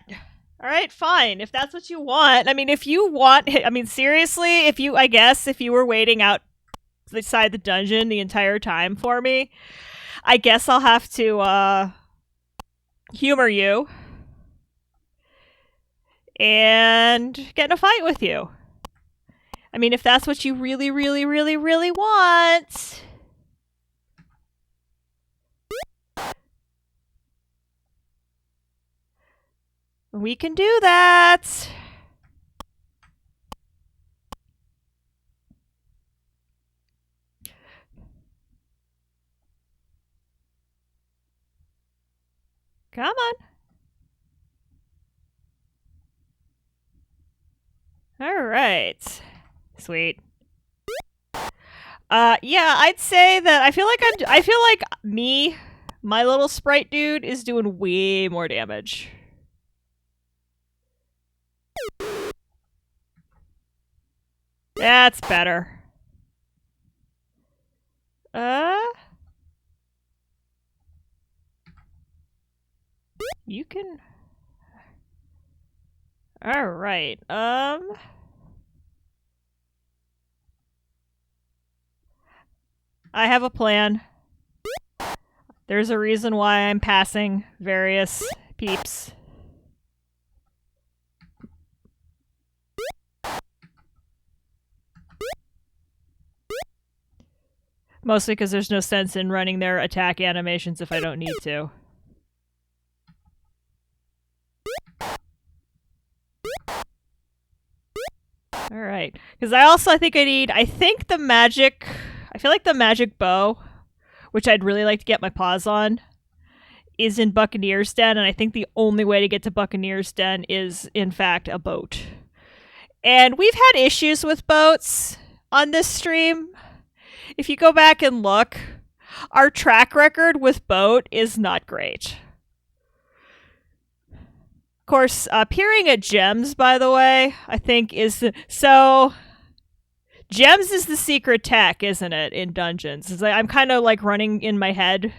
Alright, fine. If that's what you want. I mean, if you want... I mean, seriously, if you were waiting out beside the dungeon the entire time for me, I guess I'll have to, humor you. And get in a fight with you. I mean, if that's what you really, really, really, really want... we can do that. Come on. All right. Sweet. Yeah, I'd say that I feel like my little sprite dude is doing way more damage. That's better. You can... Alright, I have a plan. There's a reason why I'm passing various peeps. Mostly because there's no sense in running their attack animations if I don't need to. Alright. Because I think I feel like the magic bow, which I'd really like to get my paws on, is in Buccaneer's Den, and I think the only way to get to Buccaneer's Den is, in fact, a boat. And we've had issues with boats on this stream. If you go back and look, our track record with boat is not great. Of course, peering at gems, by the way, I think is... So, gems is the secret tech, isn't it, in dungeons? It's like, I'm kind of like running in my head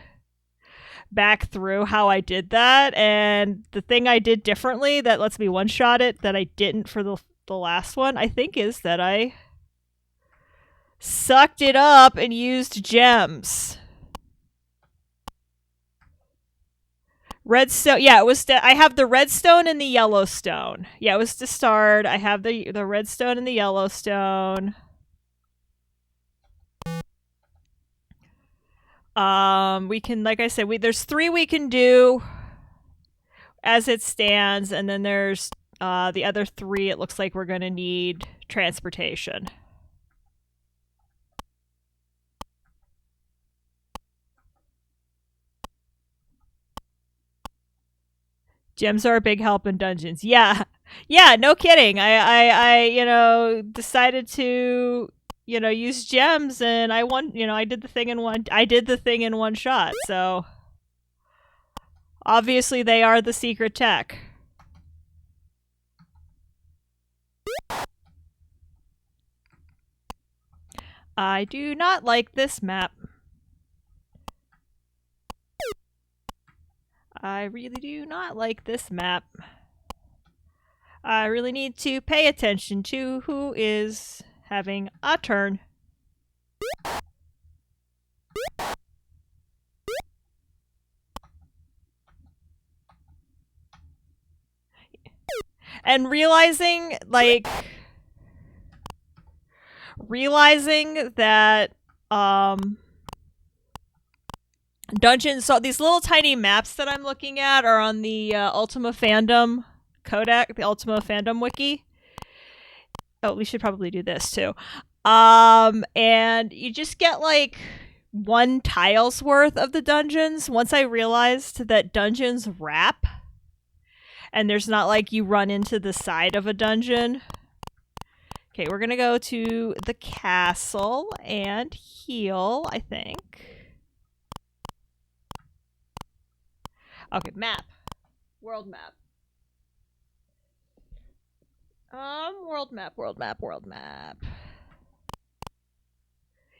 back through how I did that, and the thing I did differently that lets me one-shot it that I didn't for the last one, I think, is that I sucked it up and used gems. Redstone. Yeah, it was. I have the redstone and the yellowstone. Yeah, it was to start. I have the redstone and the yellowstone. We can, like I said, there's 3 we can do as it stands, and then there's the other 3. It looks like we're going to need transportation. Gems are a big help in dungeons. Yeah, yeah, no kidding. I decided to, use gems, and I won. I did the thing in one. I did the thing in one shot. So obviously, they are the secret tech. I do not like this map. I really do not like this map. I really need to pay attention to who is having a turn. And realizing that dungeons, so these little tiny maps that I'm looking at are on the Ultima fandom codec, the Ultima fandom wiki. Oh, we should probably do this too. And you just get like 1 tile's worth of the dungeons. Once I realized that dungeons wrap, and there's not like you run into the side of a dungeon. Okay, we're gonna go to the castle and heal, I think. Okay, map. World map. World map.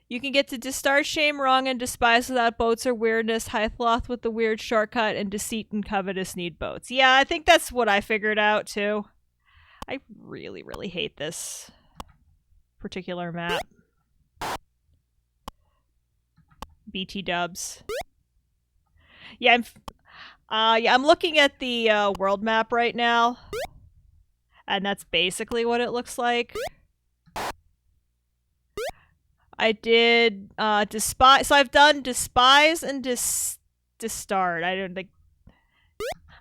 You can get to Distar, Shame, Wrong, and Despise without boats or weirdness. Hythloth with the weird shortcut, and Deceit and Covetous need boats. Yeah, I think that's what I figured out, too. I really, really hate this particular map. BT dubs. Yeah, I'm looking at the world map right now, and that's basically what it looks like. I did Despise. So I've done Despise and Distard. I don't think.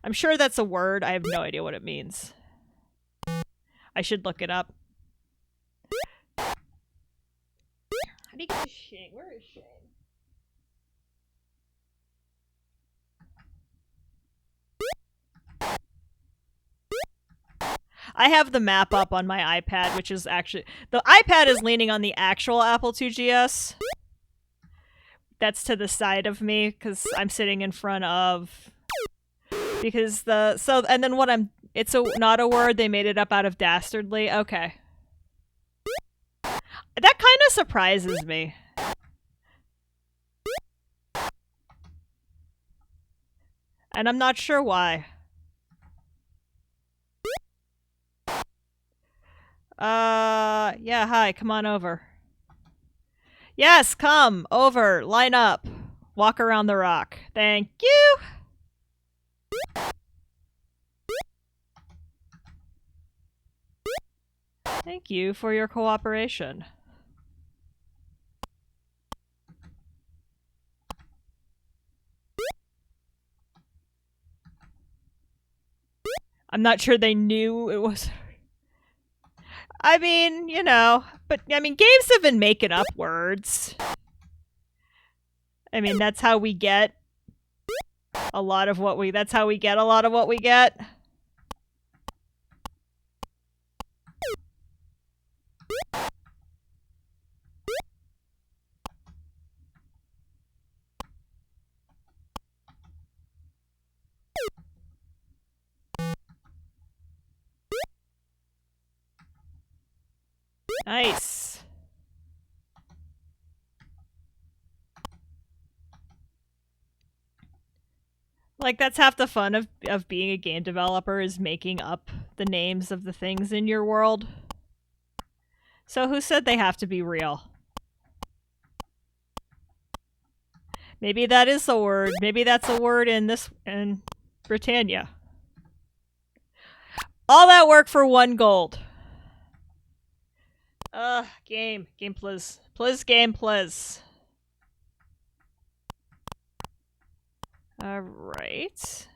I'm sure that's a word. I have no idea what it means. I should look it up. How do you get to Shane? Where is Shane? I have the map up on my iPad, which is actually... The iPad is leaning on the actual Apple IIgs. That's to the side of me, because I'm sitting in front of... Because the... So, and then what I'm... It's not a word, they made it up out of dastardly. Okay. That kind of surprises me. And I'm not sure why. Yeah, hi, come on over. Yes, come over, line up, walk around the rock. Thank you. Thank you for your cooperation. I'm not sure they knew it was... I mean, but I mean, games have been making up words. I mean, that's how we get a lot of what we get. Nice. Like, that's half the fun of being a game developer, is making up the names of the things in your world. So who said they have to be real? Maybe that is a word. Maybe that's a word in this... Britannia. All that work for 1 gold. Game. Game, please. Please, game, please. Alright.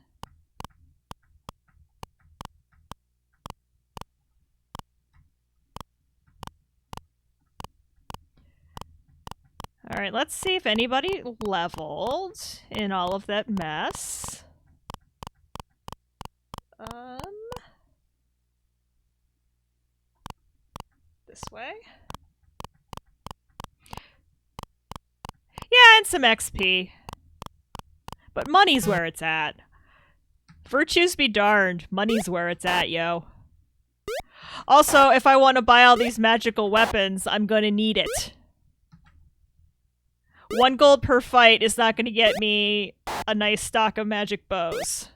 Alright, let's see if anybody leveled in all of that mess. This way. Yeah, and some XP. But money's where it's at. Virtues be darned. Money's where it's at, yo. Also, if I want to buy all these magical weapons, I'm gonna need it. 1 gold per fight is not gonna get me a nice stock of magic bows.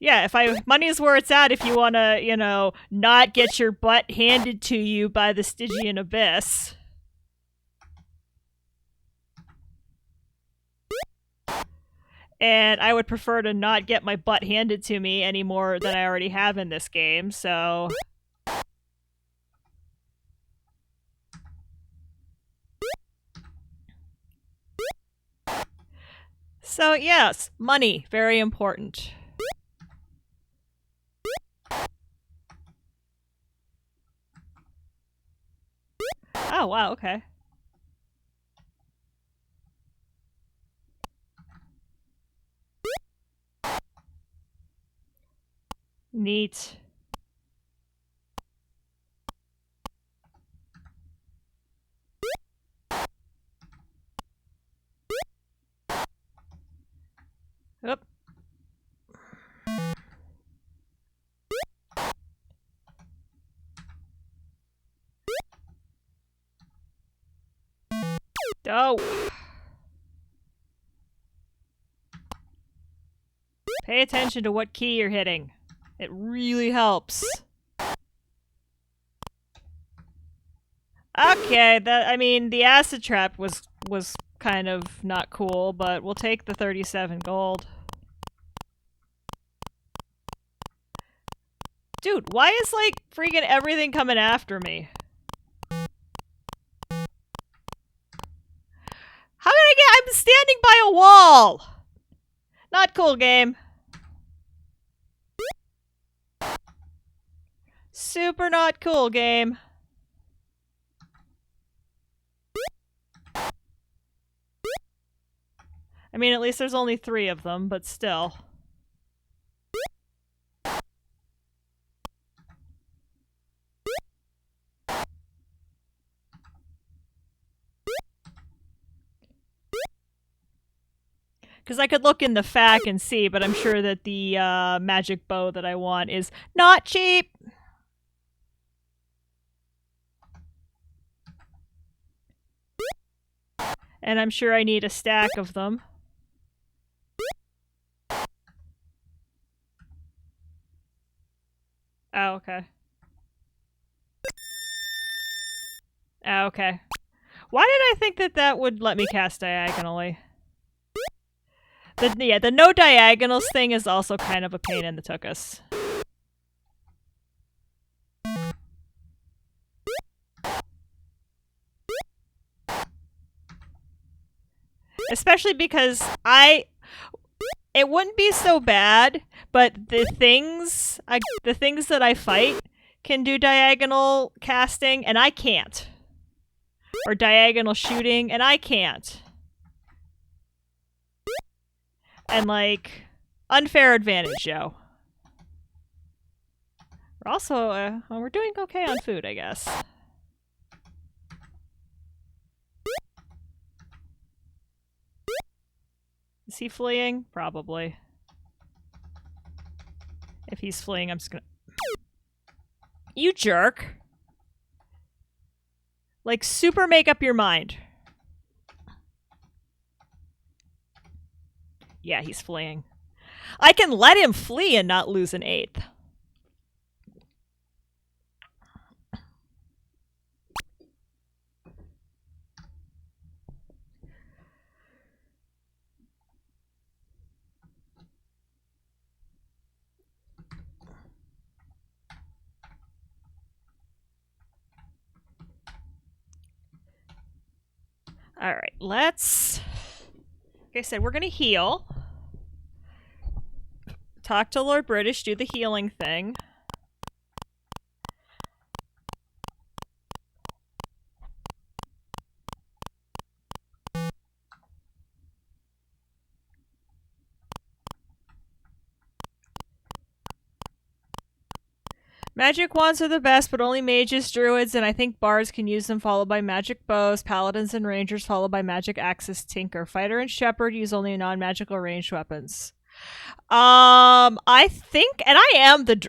Yeah, money's where it's at if you want to, you know, not get your butt handed to you by the Stygian Abyss. And I would prefer to not get my butt handed to me any more than I already have in this game, so... So yes, money, very important. Oh, wow, okay. Neat. Oop. Oh. Pay attention to what key you're hitting. It really helps. Okay, the acid trap was kind of not cool, but we'll take the 37 gold. Dude, why is, like, freaking everything coming after me? How did I get... I'm standing by a wall! Not cool, game. Super not cool, game. I mean, at least there's only 3 of them, but still. Because I could look in the FAQ and see, but I'm sure that the magic bow that I want is not cheap. And I'm sure I need a stack of them. Oh, okay. Oh, okay. Why did I think that that would let me cast diagonally? The no diagonals thing is also kind of a pain in the tuchus. Especially because it wouldn't be so bad, but the things that I fight can do diagonal casting, and I can't. Or diagonal shooting, and I can't. And, like, unfair advantage, yo. We're also, we're doing okay on food, I guess. Is he fleeing? Probably. If he's fleeing, I'm just gonna... You jerk! Like, super make up your mind. Yeah, he's fleeing. I can let him flee and not lose an 8th. All right, let's... Like I said, we're going to heal. Talk to Lord British, do the healing thing. Magic wands are the best, but only mages, druids, and I think bards can use them, followed by magic bows, paladins and rangers, followed by magic axes, tinker. Fighter and shepherd use only non-magical ranged weapons. I think, and I am the,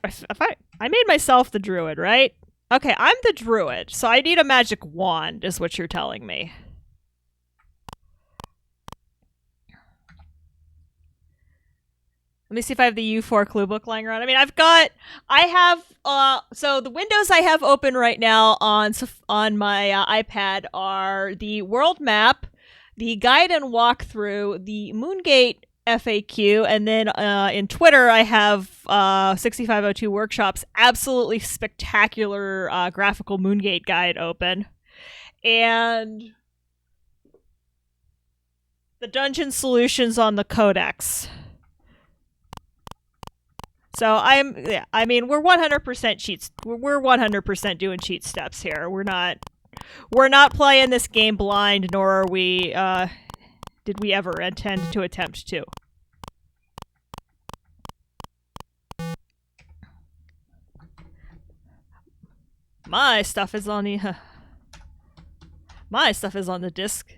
I made myself the druid, right? Okay, I'm the druid, so I need a magic wand, is what you're telling me. Let me see if I have the U4 clue book lying around. I mean, so the windows I have open right now on my iPad are the world map, the guide and walkthrough, the Moongate FAQ, and then in Twitter I have 6502 Workshop's absolutely spectacular graphical Moongate guide open. And the dungeon solutions on the Codex. So we're 100% cheats. We're 100% doing cheat steps here. We're not playing this game blind, nor are we, did we ever intend to attempt to. My stuff is on the disc.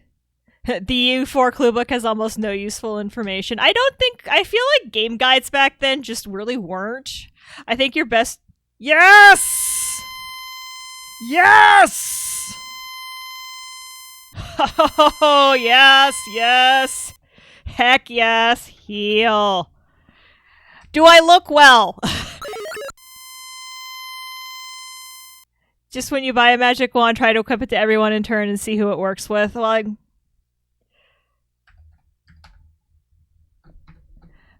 The U4 clue book has almost no useful information. I feel like game guides back then just really weren't. I think your best... Yes! Yes! Oh, yes, yes. Heck yes, heal. Do I look well? Just when you buy a magic wand, try to equip it to everyone in turn and see who it works with. Well,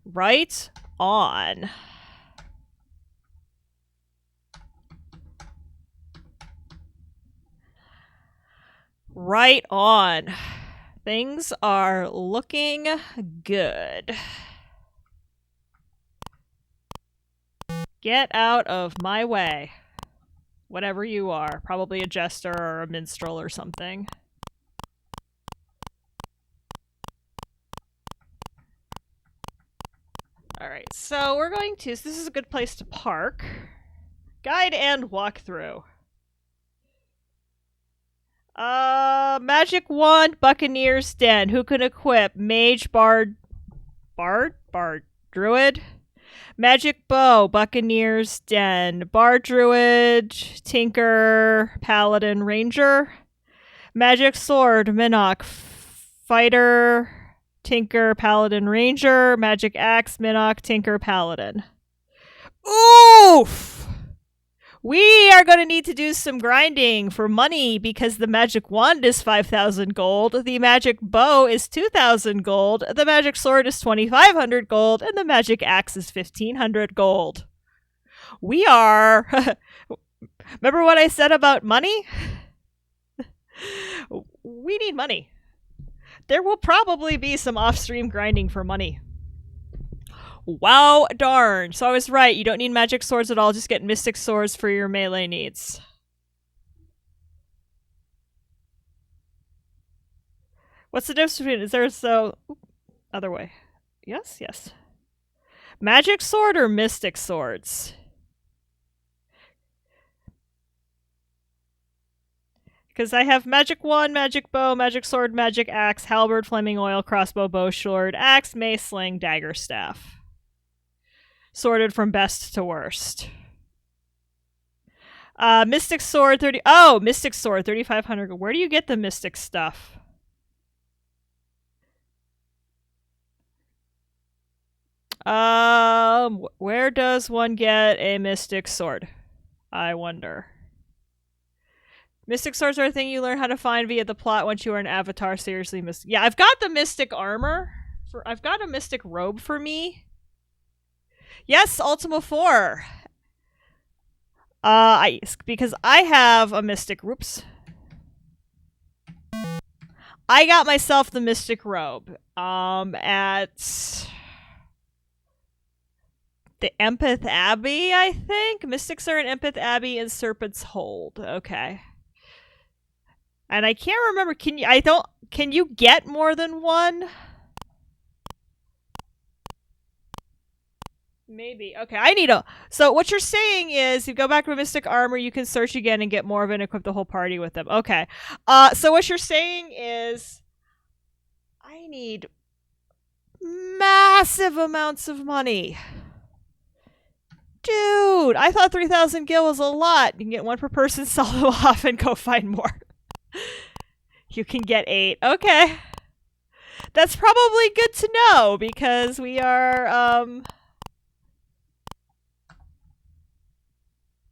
right on. Right on. Things are looking good. Get out of my way. Whatever you are. Probably a jester or a minstrel or something. Alright, so we're going to... This is a good place to park. Guide and walkthrough. Magic wand, Buccaneer's Den. Who can equip? Mage, bard, druid. Magic bow, Buccaneer's Den. Bard, druid, tinker, paladin, ranger. Magic sword, Minoc, fighter, tinker, paladin, ranger. Magic axe, Minoc, tinker, paladin. Oof! We are going to need to do some grinding for money because the magic wand is 5,000 gold, the magic bow is 2,000 gold, the magic sword is 2,500 gold, and the magic axe is 1,500 gold. We are... Remember what I said about money? We need money. There will probably be some off-stream grinding for money. Wow, darn. So I was right. You don't need magic swords at all. Just get mystic swords for your melee needs. What's the difference between... Is there so... Other way. Yes, yes. Magic sword or mystic swords? Because I have magic wand, magic bow, magic sword, magic axe, halberd, flaming oil, crossbow, bow, sword, axe, mace, sling, dagger, staff. Sorted from best to worst. Mystic sword 30. Oh, mystic sword 3,500. Where do you get the mystic stuff? Where does one get a mystic sword? I wonder. Mystic swords are a thing you learn how to find via the plot once you are an avatar. Seriously, yeah, I've got the mystic armor. I've got a mystic robe for me. Yes, Ultima 4. Because I have a mystic. Whoops. I got myself the mystic robe. At the Empeth Abbey, I think. Mystics are in Empeth Abbey and Serpent's Hold. Okay. And I can't remember. Can you get more than one? Maybe. Okay, I need a... So what you're saying is, you go back to Mystic Armor, you can search again and get more of it and equip the whole party with them. Okay. So what you're saying is, I need massive amounts of money. Dude, I thought 3,000 gil was a lot. You can get one per person, sell them off, and go find more. You can get 8. Okay. That's probably good to know, because we are,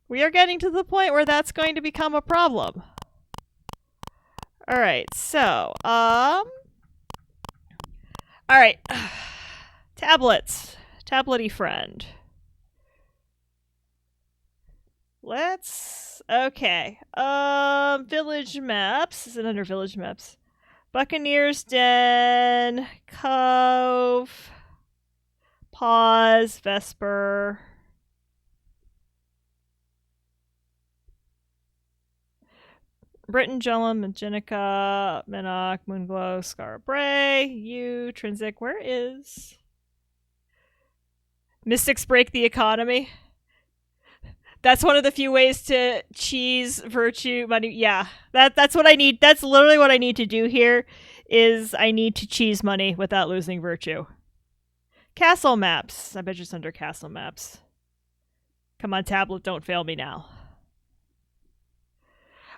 we are getting to the point where that's going to become a problem. Alright, so, alright. Tablets. Tablety friend. Okay. Village maps. Is it under village maps? Buccaneers Den, Cove, Pause, Vesper. Britain, Jellum, Magenica, Minoc, Moonglow, Scarbray, Trinsic. Where is Mystics Break the Economy? That's one of the few ways to cheese virtue money. Yeah, that's what I need. That's literally what I need to do here. Is I need to cheese money without losing virtue. Castle maps. I bet it's under castle maps. Come on, tablet, don't fail me now.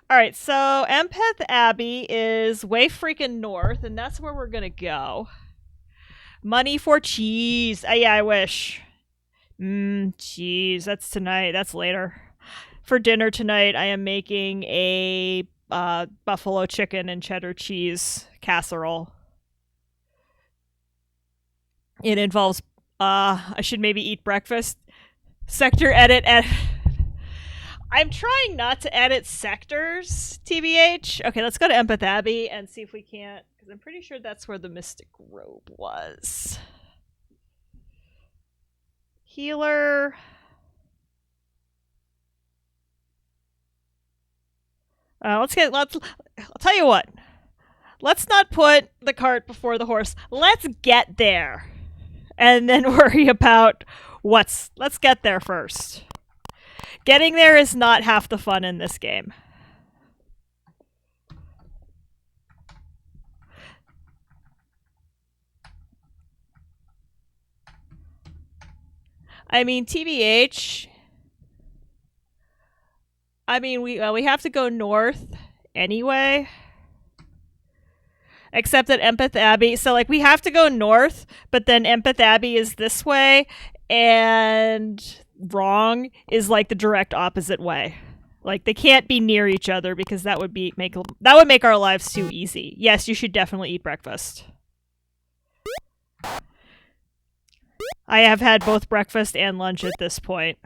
Alright, so Empeth Abbey is way freaking north, and that's where we're gonna go. Money for cheese. Yeah, I wish. Cheese. That's tonight. That's later. For dinner tonight, I am making a buffalo chicken and cheddar cheese casserole. It involves, I should maybe eat breakfast. Sector edit. I'm trying not to edit sectors, TBH. Okay, let's go to Empeth Abbey and see if we can't, because I'm pretty sure that's where the Mystic Robe was. Healer. I'll tell you what. Let's not put the cart before the horse. Let's get there. And then worry about let's get there first. Getting there is not half the fun in this game. I mean, TBH. I mean, we have to go north anyway. Except at Empeth Abbey. So, like, we have to go north, but then Empeth Abbey is this way, and wrong is, like, the direct opposite way. Like, they can't be near each other because that would make our lives too easy. Yes, you should definitely eat breakfast. I have had both breakfast and lunch at this point.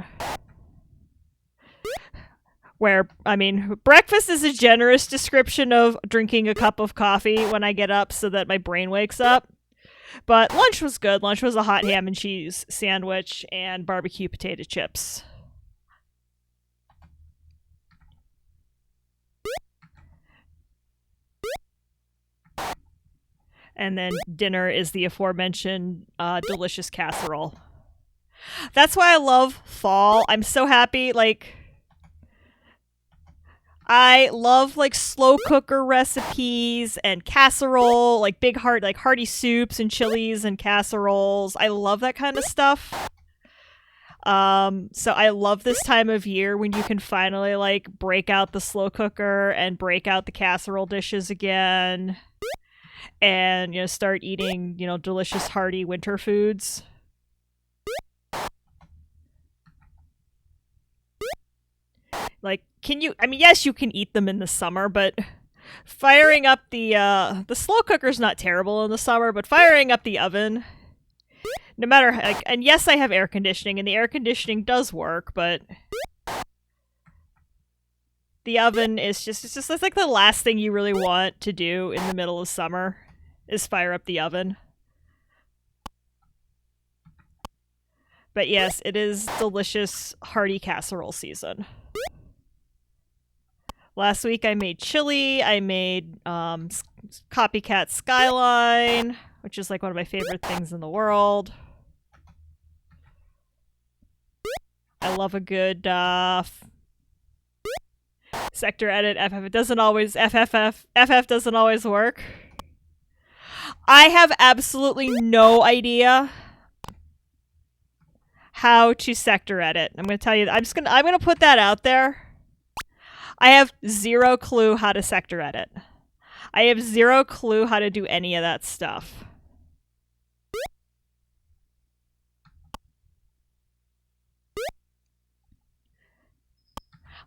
Where, I mean, breakfast is a generous description of drinking a cup of coffee when I get up so that my brain wakes up. But lunch was good. Lunch was a hot ham and cheese sandwich and barbecue potato chips. And then dinner is the aforementioned delicious casserole. That's why I love fall. I'm so happy, like... I love, like, slow cooker recipes and casserole, like hearty soups and chilies and casseroles. I love that kind of stuff. So I love this time of year when you can finally, like, break out the slow cooker and break out the casserole dishes again. And, you know, start eating, you know, delicious hearty winter foods. Like, can you? I mean, yes, you can eat them in the summer, but firing up the slow cooker's not terrible in the summer, but firing up the oven, no matter, like, and yes, I have air conditioning, and the air conditioning does work, but the oven is just, it's like the last thing you really want to do in the middle of summer is fire up the oven. But yes, it is delicious, hearty casserole season. Last week I made chili, I made copycat skyline, which is like one of my favorite things in the world. I love a good sector edit. FF doesn't always FF doesn't always work. I have absolutely no idea how to sector edit. I'm going to tell you. I'm going to put that out there. I have zero clue how to sector edit. I have zero clue how to do any of that stuff.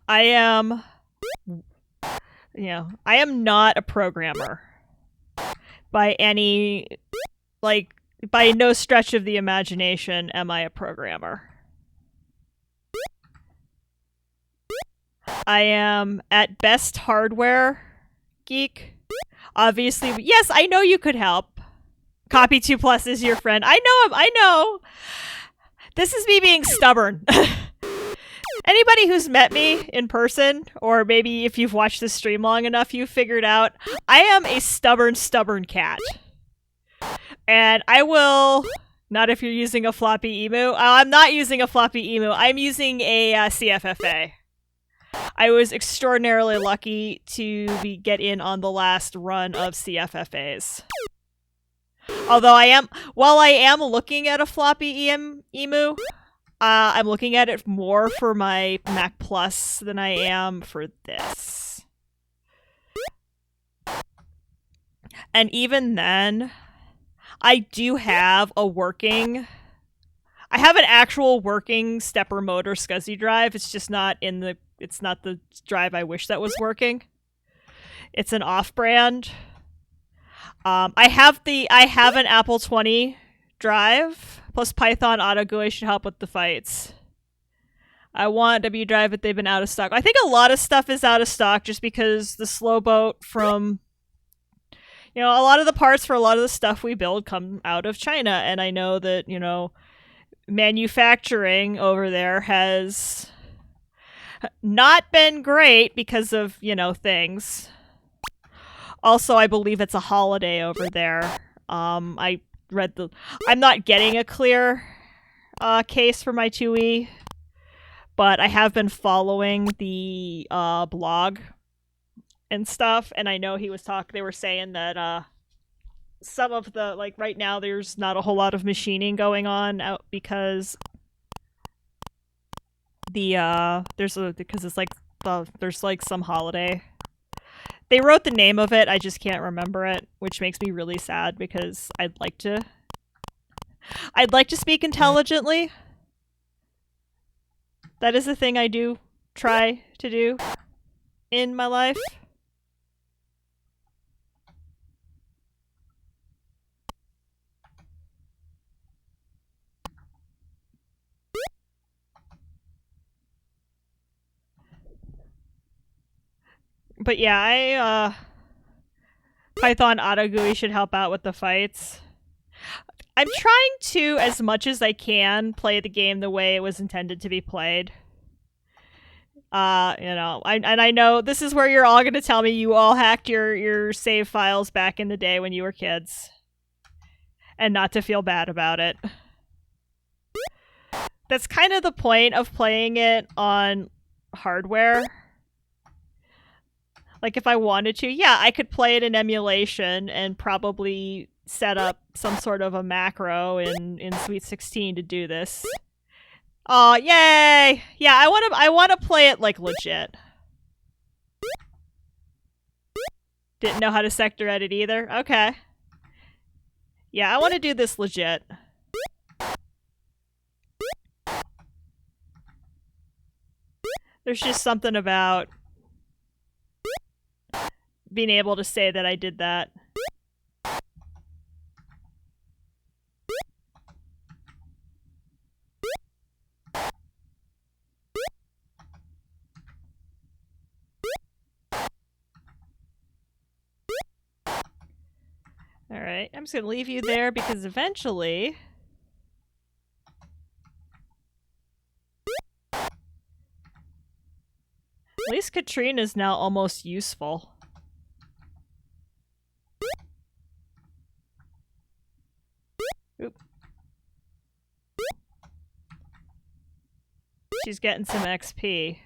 I am not a programmer by any, like, by no stretch of the imagination am I a programmer. I am at best hardware geek. Obviously, yes, I know you could help. Copy 2 Plus is your friend. I know him. I know. This is me being stubborn. Anybody who's met me in person, or maybe if you've watched this stream long enough, you've figured out I am a stubborn cat. And I will... Not if you're using a floppy emu. I'm not using a floppy emu. I'm using a CFFA. I was extraordinarily lucky to get in on the last run of CFFAs. Although while I am looking at a floppy emu, I'm looking at it more for my Mac Plus than I am for this. And even then, I do have I have an actual working stepper motor SCSI drive. It's just not it's not the drive I wish that was working. It's an off-brand. I have an Apple 20 drive, plus Python Auto GUI should help with the fights. I want W drive, but they've been out of stock. I think a lot of stuff is out of stock just because the slow boat from... a lot of the parts for a lot of the stuff we build come out of China, and I know that, manufacturing over there has not been great because of, things. Also, I believe it's a holiday over there. I'm not getting a clear case for my 2E, but I have been following the blog and stuff, and I know they were saying that some of the, like, right now there's not a whole lot of machining going on out because there's some holiday. They wrote the name of it, I just can't remember it, which makes me really sad because I'd like to speak intelligently. That is a thing I do try to do in my life. But yeah, Python Auto GUI should help out with the fights. I'm trying to, as much as I can, play the game the way it was intended to be played. I know this is where you're all going to tell me you all hacked your save files back in the day when you were kids. And not to feel bad about it. That's kind of the point of playing it on hardware. Like, if I wanted to, yeah, I could play it in emulation and probably set up some sort of a macro in Sweet 16 to do this. Oh, yay! Yeah, I want to play it, like, legit. Didn't know how to sector edit either? Okay. Yeah, I want to do this legit. There's just something about being able to say that I did that. Alright, I'm just gonna leave you there because eventually... At least Katrina's now almost useful. Oop. She's getting some XP.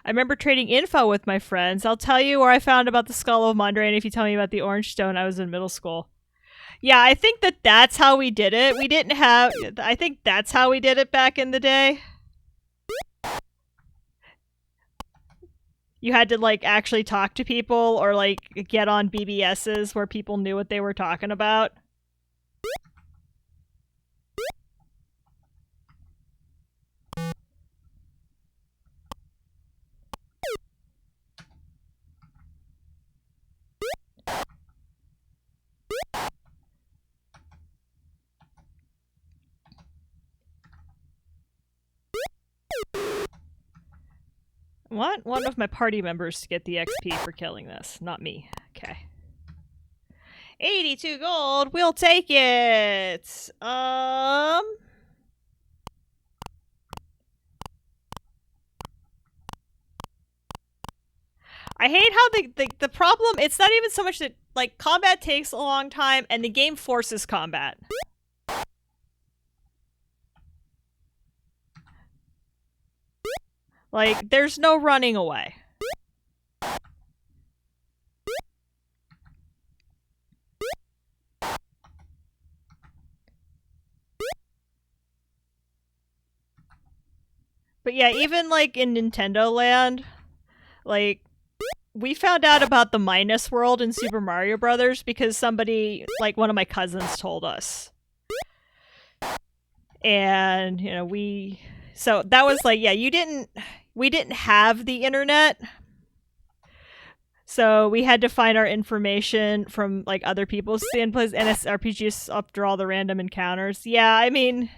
I remember trading info with my friends. I'll tell you where I found about the Skull of Mondrain if you tell me about the Orange Stone. I was in middle school. Yeah, I think that's how we did it. We didn't have... I think that's how we did it back in the day. You had to, like, actually talk to people or, like, get on BBSs where people knew what they were talking about. I want one of my party members to get the XP for killing this, not me. Okay. 82 gold, we'll take it! I hate how the problem, it's not even so much that, like, combat takes a long time and the game forces combat. Like, there's no running away. But yeah, even, like, in Nintendo Land, like, we found out about the Minus World in Super Mario Brothers because somebody, like, one of my cousins told us. And, you know, so that was like, yeah, we didn't have the internet. So we had to find our information from, like, other people's inputs, NSRPGs after all the random encounters. Yeah, I mean...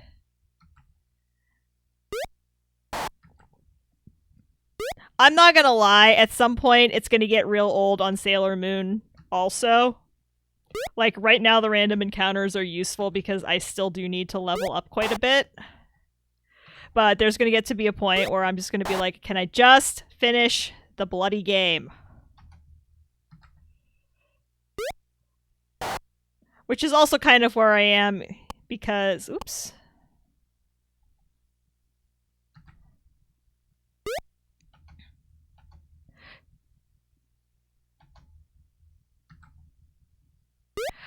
I'm not gonna lie, at some point it's gonna get real old on Sailor Moon also. Like, right now the random encounters are useful because I still do need to level up quite a bit. But there's gonna get to be a point where I'm just gonna be like, can I just finish the bloody game? Which is also kind of where I am because... Oops.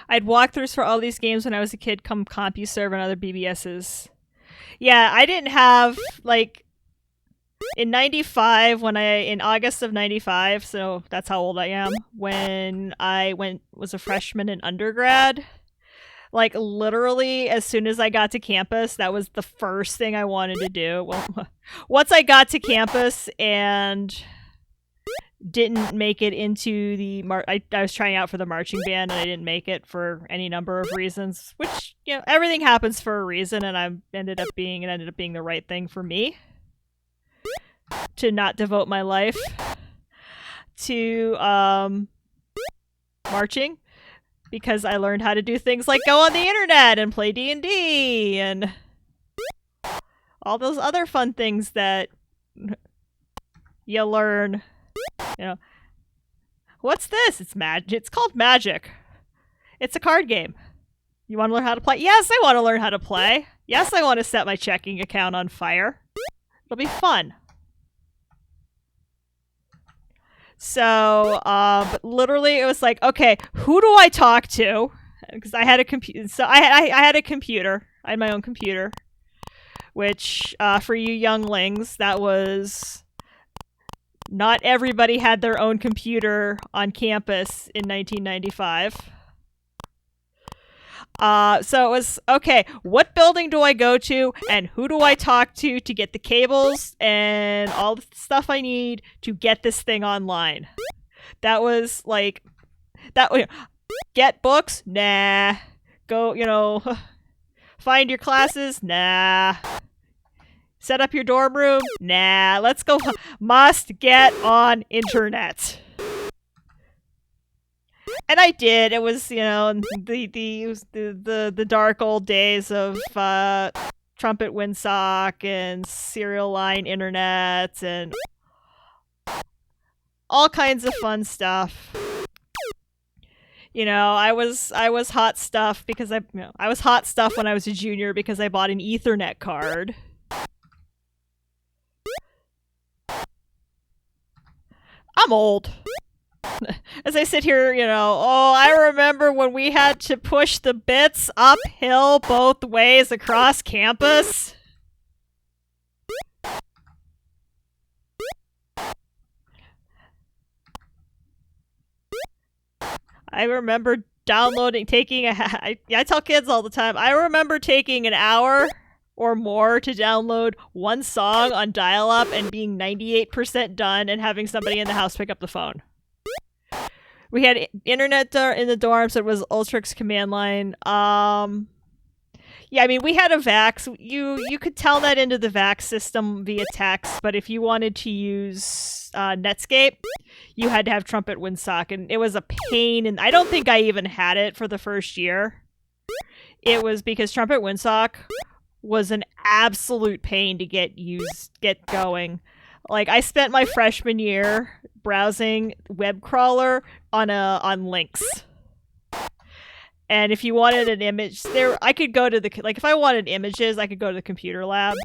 I'd walkthroughs for all these games when I was a kid, come CompuServe and other BBSs. Yeah, I didn't have, like, in 95, in August of 95, so that's how old I am, when I was a freshman in undergrad, like, literally, as soon as I got to campus, that was the first thing I wanted to do. Well, once I got to campus and didn't make it into the I was trying out for the marching band and I didn't make it for any number of reasons, which, you know, everything happens for a reason, and it ended up being the right thing for me to not devote my life to marching, because I learned how to do things like go on the internet and play D&D and all those other fun things that you learn. You know, what's this? It's called Magic. It's a card game. You want to learn how to play? Yes, I want to learn how to play. Yes, I want to set my checking account on fire. It'll be fun. So, but literally, it was like, okay, who do I talk to? Because I had a computer. So I had a computer. I had my own computer, which, for you younglings, that was... Not everybody had their own computer on campus in 1995. So it was, okay, what building do I go to and who do I talk to get the cables and all the stuff I need to get this thing online? That was like, that, get books? Nah. Go, find your classes? Nah. Set up your dorm room? Nah. Let's go. Must get on internet. And I did. It was, the dark old days of trumpet windsock and serial line internet and all kinds of fun stuff. I was hot stuff because I was hot stuff when I was a junior because I bought an Ethernet card. I'm old. As I sit here, I remember when we had to push the bits uphill both ways across campus. I remember I tell kids all the time, I remember taking an hour or more to download one song on dial-up and being 98% done and having somebody in the house pick up the phone. We had internet in the dorms. It was Ultrix command line. Yeah, I mean, we had a VAX. You could telnet into the VAX system via text, but if you wanted to use Netscape, you had to have Trumpet Windsock, and it was a pain. And I don't think I even had it for the first year. It was because Trumpet Windsock was an absolute pain to get going. Like, I spent my freshman year browsing web crawler on links. And if you wanted an image, I could go to if I wanted images, I could go to the computer lab.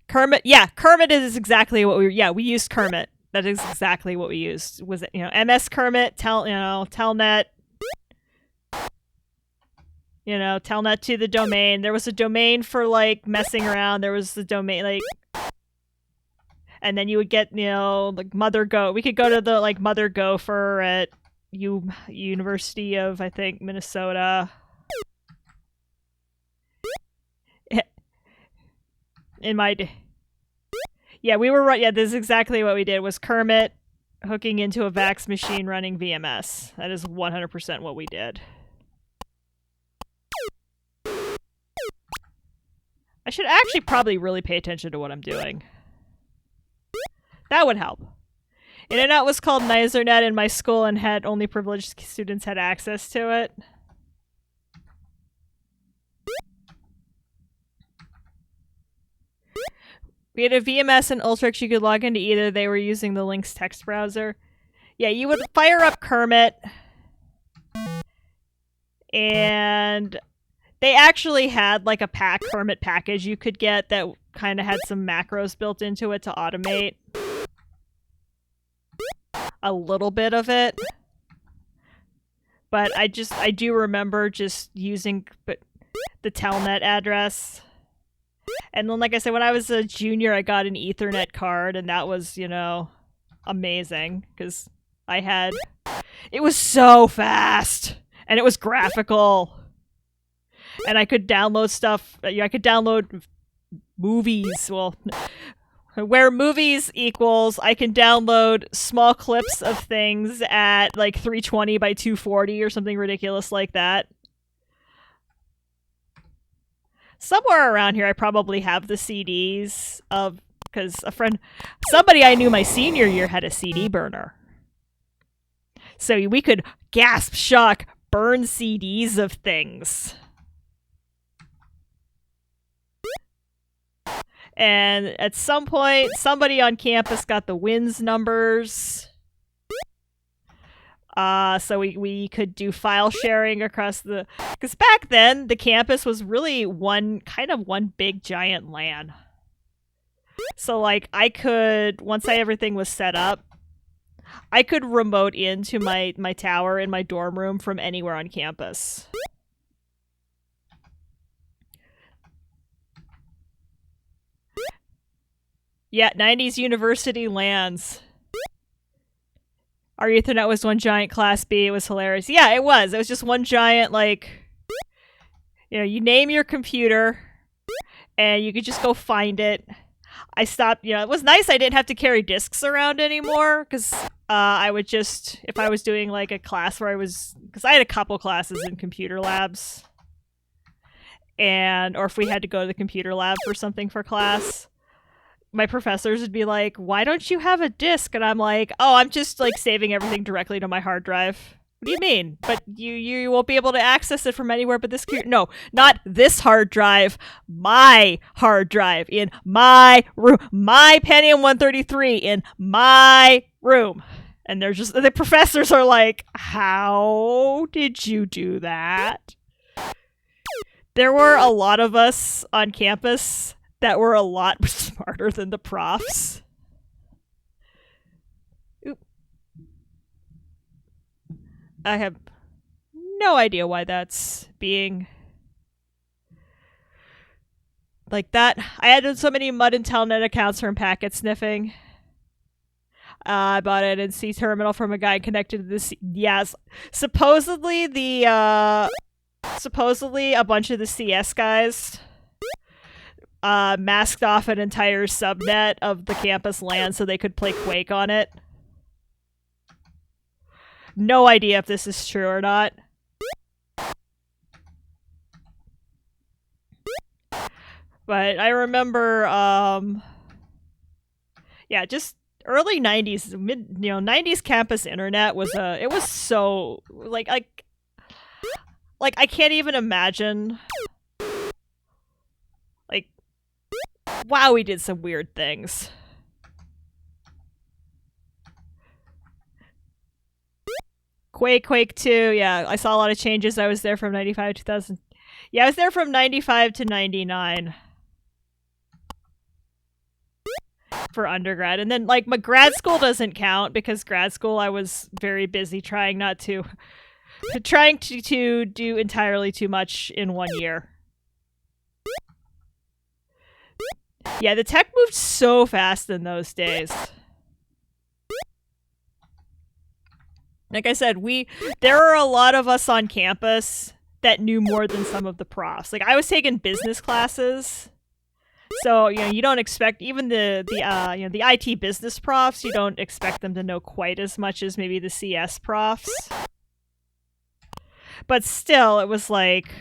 Kermit is exactly what we used Kermit. That is exactly what we used. Was it, MS Kermit, Telnet, Telnet to the domain. There was a domain for, like, messing around. There was the domain, like, and then you would get, like, Mother Go. We could go to the, like, Mother Gopher at University of, I think, Minnesota. In my day. Yeah, we were right. Yeah, this is exactly what we did. Was Kermit hooking into a VAX machine running VMS. That is 100% what we did. I should actually probably really pay attention to what I'm doing. That would help. Internet was called NicerNet in my school and had only privileged students had access to it. We had a VMS and Ultrix. You could log into either. They were using the Lynx text browser. Yeah, you would fire up Kermit. And they actually had, like, a Kermit package you could get that kind of had some macros built into it to automate a little bit of it. But I do remember just using the Telnet address. And then, like I said, when I was a junior, I got an Ethernet card, and that was, amazing, because it was so fast, and it was graphical, and I could download stuff. I could download movies. Well, where movies equals, I can download small clips of things at, like, 320 by 240 or something ridiculous like that. Somewhere around here, I probably have the CDs because somebody I knew my senior year had a CD burner. So we could gasp, shock, burn CDs of things. And at some point, somebody on campus got the WINS numbers. So we could do file sharing across because back then the campus was really one big giant LAN. So, like, I could, once everything was set up, I could remote into my tower in my dorm room from anywhere on campus. Yeah, 90s university LANs. Our Ethernet was one giant Class B. It was hilarious. Yeah, it was. It was just one giant, like, you name your computer, and you could just go find it. I stopped, it was nice I didn't have to carry discs around anymore, because I would just, if I was doing, like, a class where because I had a couple classes in computer labs, or if we had to go to the computer lab for something for class, my professors would be like, why don't you have a disk? And I'm like, oh, I'm just like saving everything directly to my hard drive. What do you mean? But you won't be able to access it from anywhere but this computer. No, not this hard drive. My hard drive in my room. My Pentium 133 in my room. And they're just, the professors are like, how did you do that? There were a lot of us on campus that were a lot smarter than the profs. Oop. I have no idea why that's being like that. I had so many Mud and Telnet accounts from packet sniffing. I bought an NC terminal from a guy connected to this. Yes, supposedly a bunch of the CS guys masked off an entire subnet of the campus LAN so they could play Quake on it. No idea if this is true or not. But I remember, just early 90s, 90s campus internet was it was so, like, I can't even imagine. Like, wow, we did some weird things. Quake 2, yeah, I saw a lot of changes. I was there from 95 to 2000. Yeah, I was there from 95 to 99. For undergrad. And then, like, my grad school doesn't count because grad school I was very busy trying to do entirely too much in 1 year. Yeah, the tech moved so fast in those days. Like I said, there are a lot of us on campus that knew more than some of the profs. Like, I was taking business classes. So, you don't expect, even the IT business profs, you don't expect them to know quite as much as maybe the CS profs. But still, it was like,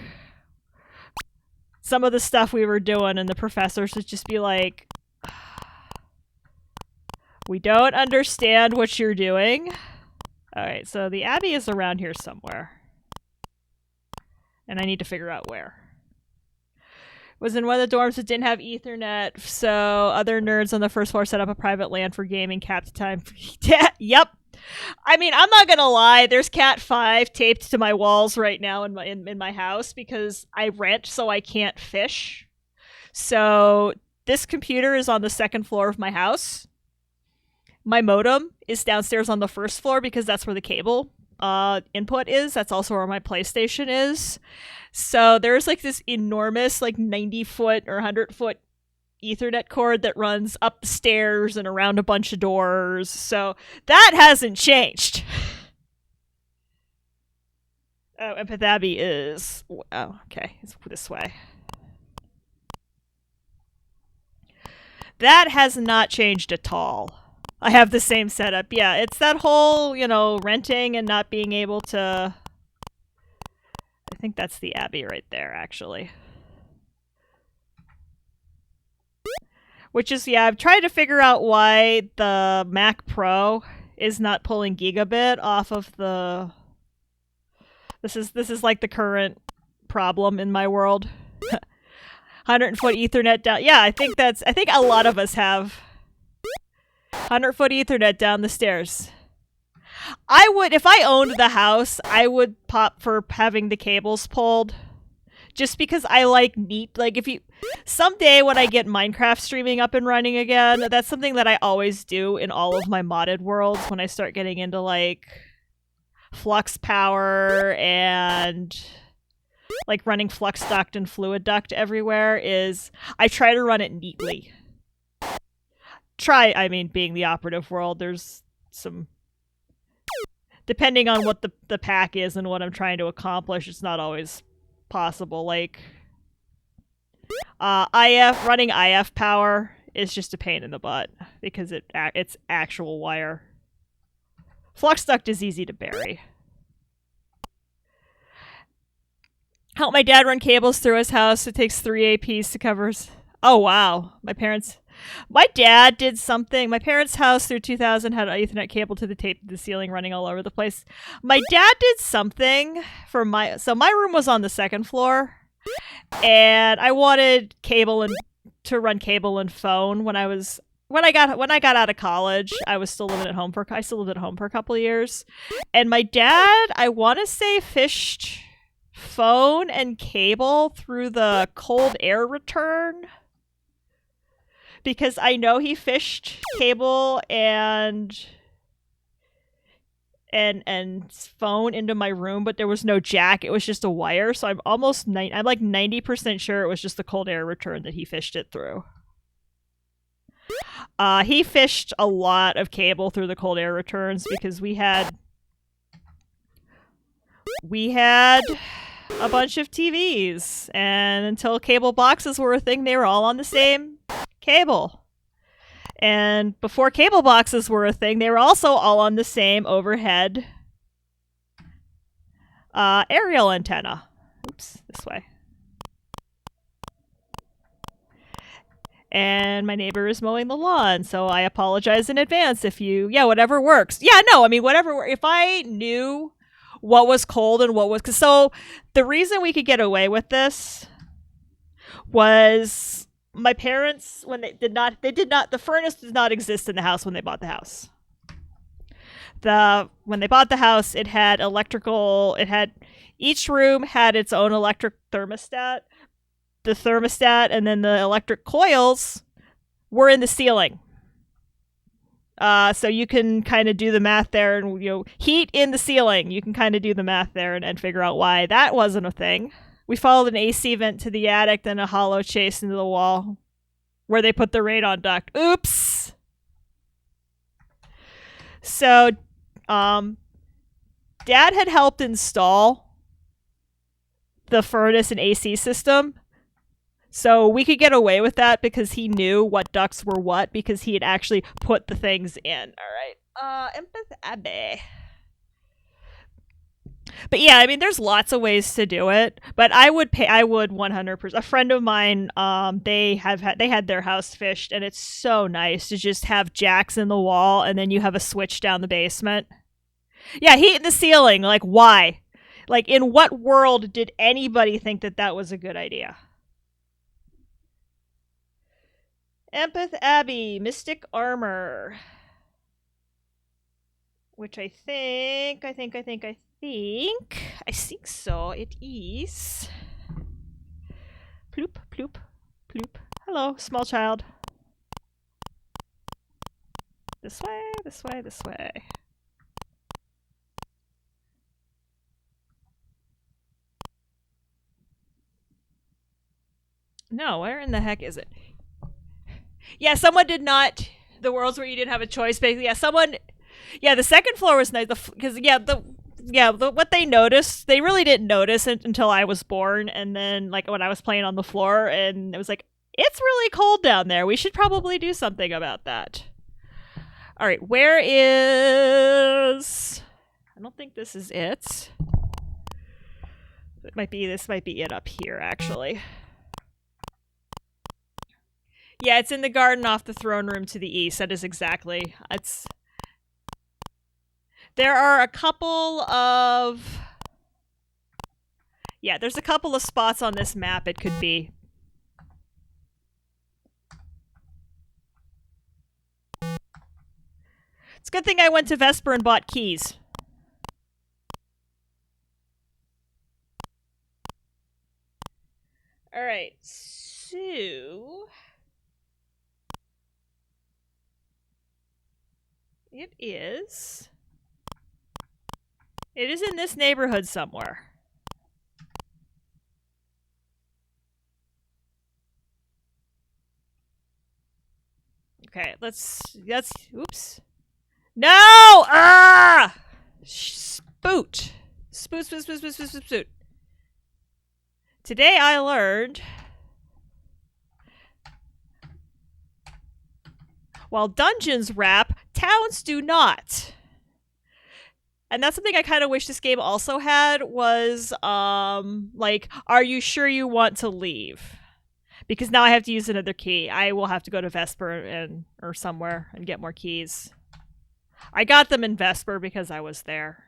some of the stuff we were doing and the professors would just be like, we don't understand what you're doing. Alright, so the Abbey is around here somewhere. And I need to figure out where. Was in one of the dorms that didn't have Ethernet, so other nerds on the first floor set up a private LAN for gaming, capped time. Yep. I mean, I'm not gonna lie, there's Cat 5 taped to my walls right now in my house because I rent, so I can't fish. So this computer is on the second floor of my house. My modem is downstairs on the first floor because that's where the cable input is. That's also where my PlayStation is. So there's like this enormous, like 90-foot or 100-foot Ethernet cord that runs up the stairs and around a bunch of doors. So that hasn't changed. Oh, and Pathabi is... Oh, okay. It's this way. That has not changed at all. I have the same setup. Yeah, it's that whole, renting and not being able to... I think that's the Abbey right there, actually. Which is, yeah, I've tried to figure out why the Mac Pro is not pulling gigabit off of the... This is like the current problem in my world. 100-foot Ethernet down... Yeah, I think a lot of us have 100-foot Ethernet down the stairs. I would, if I owned the house, I would pop for having the cables pulled. Just because I like neat, like if you, someday when I get Minecraft streaming up and running again, that's something that I always do in all of my modded worlds when I start getting into like flux power and like running flux duct and fluid duct everywhere, is I try to run it neatly. I mean, being the operative world, there's some depending on what the pack is and what I'm trying to accomplish, it's not always possible. Like, running IF power is just a pain in the butt because it's actual wire. Flux duct is easy to bury. Help my dad run cables through his house. It takes 3 APs to cover. Oh, wow. My dad did something. My parents' house through 2000 had an Ethernet cable to the tape to the ceiling running all over the place. My dad did something for so my room was on the second floor, and I wanted to run cable and phone when I got out of college. I still lived at home for a couple of years, and my dad, I want to say, fished phone and cable through the cold air return, because I know he fished cable and phone into my room, but there was no jack. It was just a wire. So I'm like 90% sure it was just the cold air return that he fished it through. He fished a lot of cable through the cold air returns because we had a bunch of TVs, and until cable boxes were a thing, they were all on the same cable. And before cable boxes were a thing, they were also all on the same overhead aerial antenna. Oops, this way. And my neighbor is mowing the lawn, so I apologize in advance whatever works. Yeah, no, I mean, whatever. If I knew what was cold and what was... So the reason we could get away with this was my parents, when the furnace did not exist in the house when they bought the house. When they bought the house, each room had its own electric thermostat. The thermostat and then the electric coils were in the ceiling. So you can kind of do the math there, and heat in the ceiling. You can kind of do the math there and figure out why that wasn't a thing. We followed an AC vent to the attic, then a hollow chase into the wall where they put the radon duct. Oops! So, Dad had helped install the furnace and AC system. So we could get away with that because he knew what ducts were what, because he had actually put the things in. All right. Empath Abbey. But yeah, I mean, there's lots of ways to do it. But I would 100%. A friend of mine, they had their house fished, and it's so nice to just have jacks in the wall, and then you have a switch down the basement. Yeah, heat in the ceiling. Like, why? Like, in what world did anybody think that was a good idea? Empath Abbey, Mystic Armor. Which I think so. It is. Ploop, ploop, ploop. Hello, small child. This way, this way, this way. No, where in the heck is it? Yeah, someone did not. The worlds where you didn't have a choice, basically. Yeah, someone. Yeah, the second floor was nice because what they noticed, they really didn't notice it until I was born, and then like when I was playing on the floor, and it was like, it's really cold down there. We should probably do something about that. All right, where is? I don't think this is it. This might be it up here, actually. Yeah, it's in the garden off the throne room to the east. That is exactly. There are a couple of... Yeah, there's a couple of spots on this map it could be. It's a good thing I went to Vesper and bought keys. Alright, so... It is in this neighborhood somewhere. Okay, let's oops. No! Ah! Spoot. Spoot, spoot, spoot, spoot, spoot, spoot, spoot. Today I learned, while dungeons wrap, towns do not. And that's something I kind of wish this game also had was, like, are you sure you want to leave? Because now I have to use another key. I will have to go to Vesper or somewhere and get more keys. I got them in Vesper because I was there.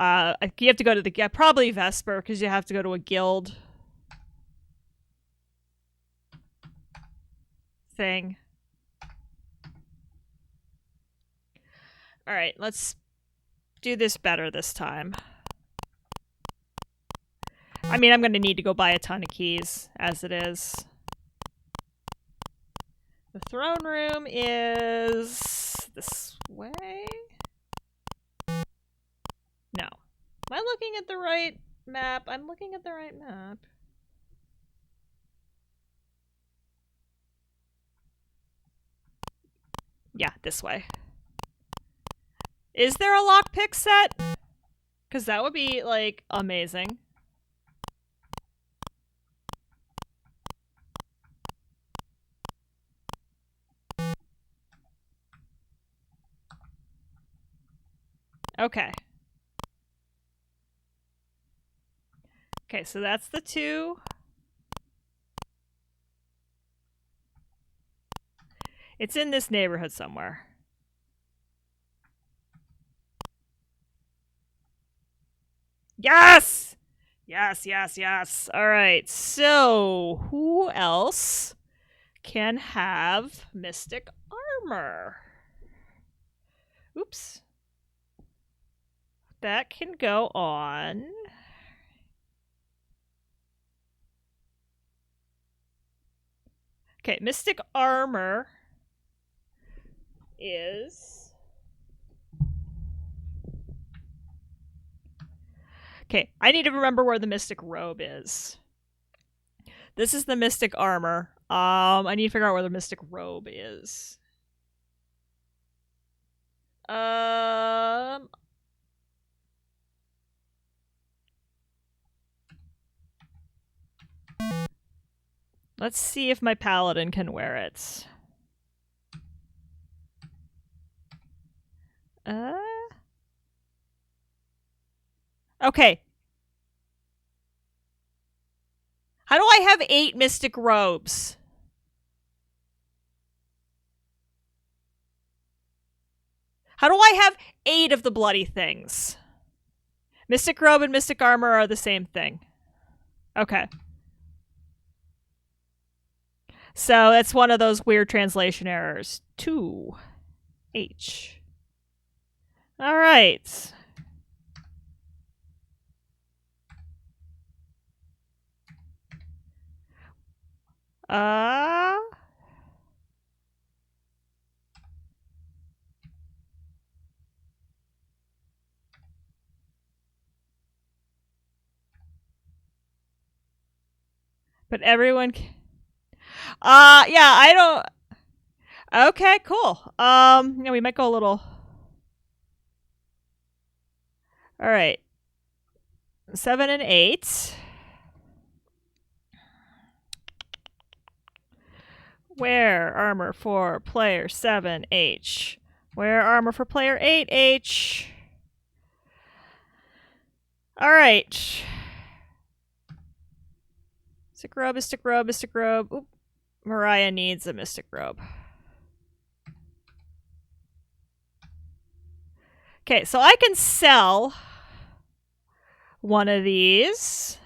You have to go to probably Vesper because you have to go to a guild thing. All right, let's do this better this time. I mean, I'm going to need to go buy a ton of keys as it is. The throne room is this way? No. Am I looking at the right map? I'm looking at the right map. Yeah, this way. Is there a lockpick set? Because that would be, like, amazing. Okay. Okay, so that's the 2. It's in this neighborhood somewhere. Yes! Yes, yes, yes. All right, so who else can have mystic armor? Oops. That can go on. Okay, mystic armor is... Okay, I need to remember where the mystic robe is. This is the mystic armor. I need to figure out where the mystic robe is. Let's see if my paladin can wear it. Okay. How do I have 8 mystic robes? How do I have 8 of the bloody things? Mystic robe and mystic armor are the same thing. Okay. So it's one of those weird translation errors. 2H. All right. But everyone can... yeah, I don't... Okay, cool. Yeah, we might go a little... All right. 7 and 8. Wear armor for player 7H. Wear armor for player 8H. All right. Mystic robe, mystic robe, mystic robe. Oop. Mariah needs a mystic robe. Okay, so I can sell one of these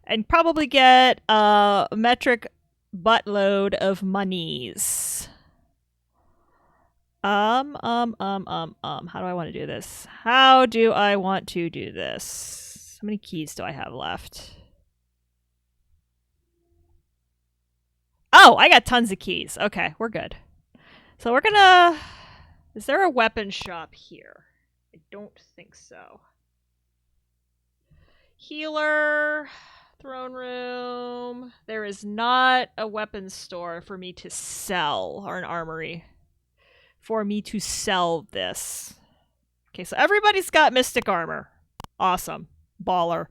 and probably get a metric buttload of monies. How do I want to do this? How do I want to do this? How many keys do I have left? Oh, I got tons of keys. Okay, we're good. So we're gonna... Is there a weapon shop here? I don't think so. Healer, throne room. There is not a weapon store for me to sell, or an armory for me to sell this. Okay, so everybody's got mystic armor. Awesome. Baller.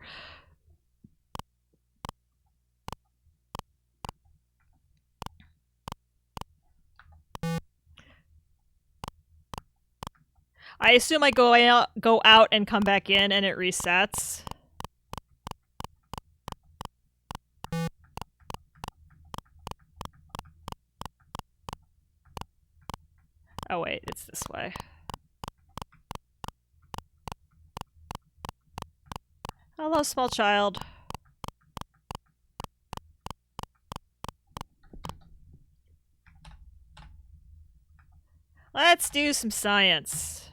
I assume I go out and come back in and it resets. Oh wait, it's this way. Hello, small child. Let's do some science.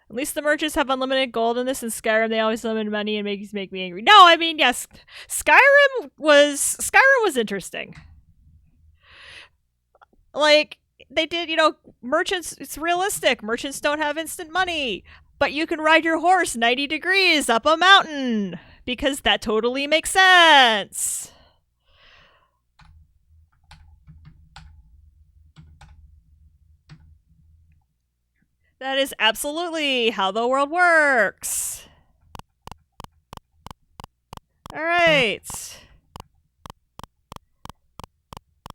At least the merchants have unlimited gold in this. In Skyrim, they always limit money and make me angry. No, I mean, yes, Skyrim was interesting. Like, they did, merchants, it's realistic. Merchants don't have instant money, but you can ride your horse 90 degrees up a mountain because that totally makes sense. That is absolutely how the world works. All right.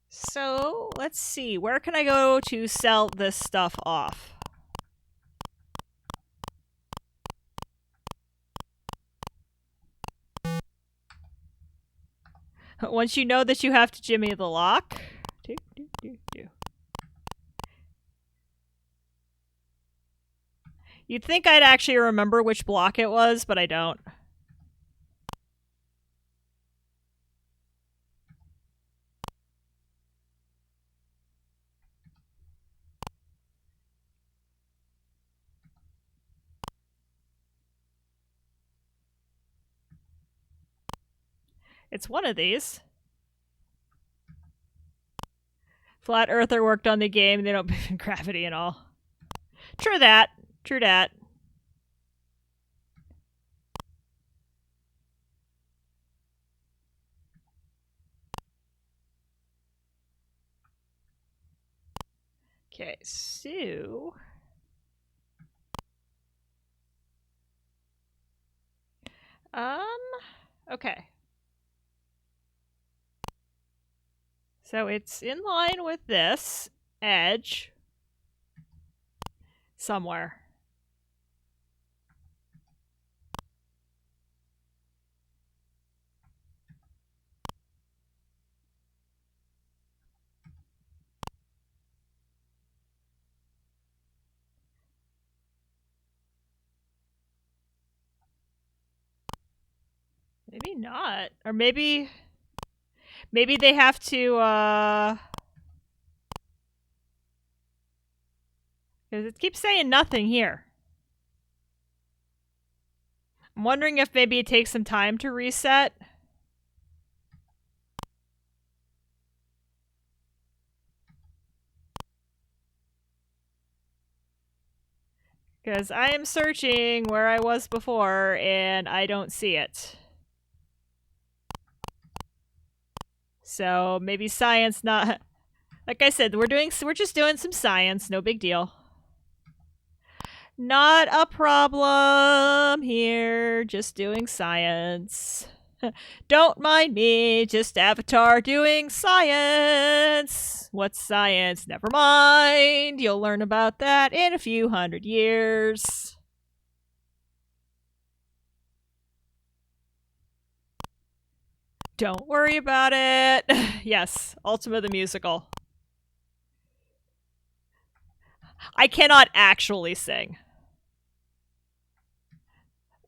So, let's see. Where can I go to sell this stuff off? Once you know that you have to jimmy the lock. You'd think I'd actually remember which block it was, but I don't. It's one of these. Flat Earther worked on the game. They don't believe in gravity and all. True that. True that. Okay, so... Okay. So it's in line with this edge somewhere. Maybe not. Or maybe they have to, because it keeps saying nothing here. I'm wondering if maybe it takes some time to reset. Because I am searching where I was before, and I don't see it. So maybe science not... Like I said, we're just doing some science, no big deal. Not a problem here, just doing science. Don't mind me, just Avatar doing science. What's science? Never mind. You'll learn about that in a few 100 years. Don't worry about it. Yes, Ultima the musical. I cannot actually sing.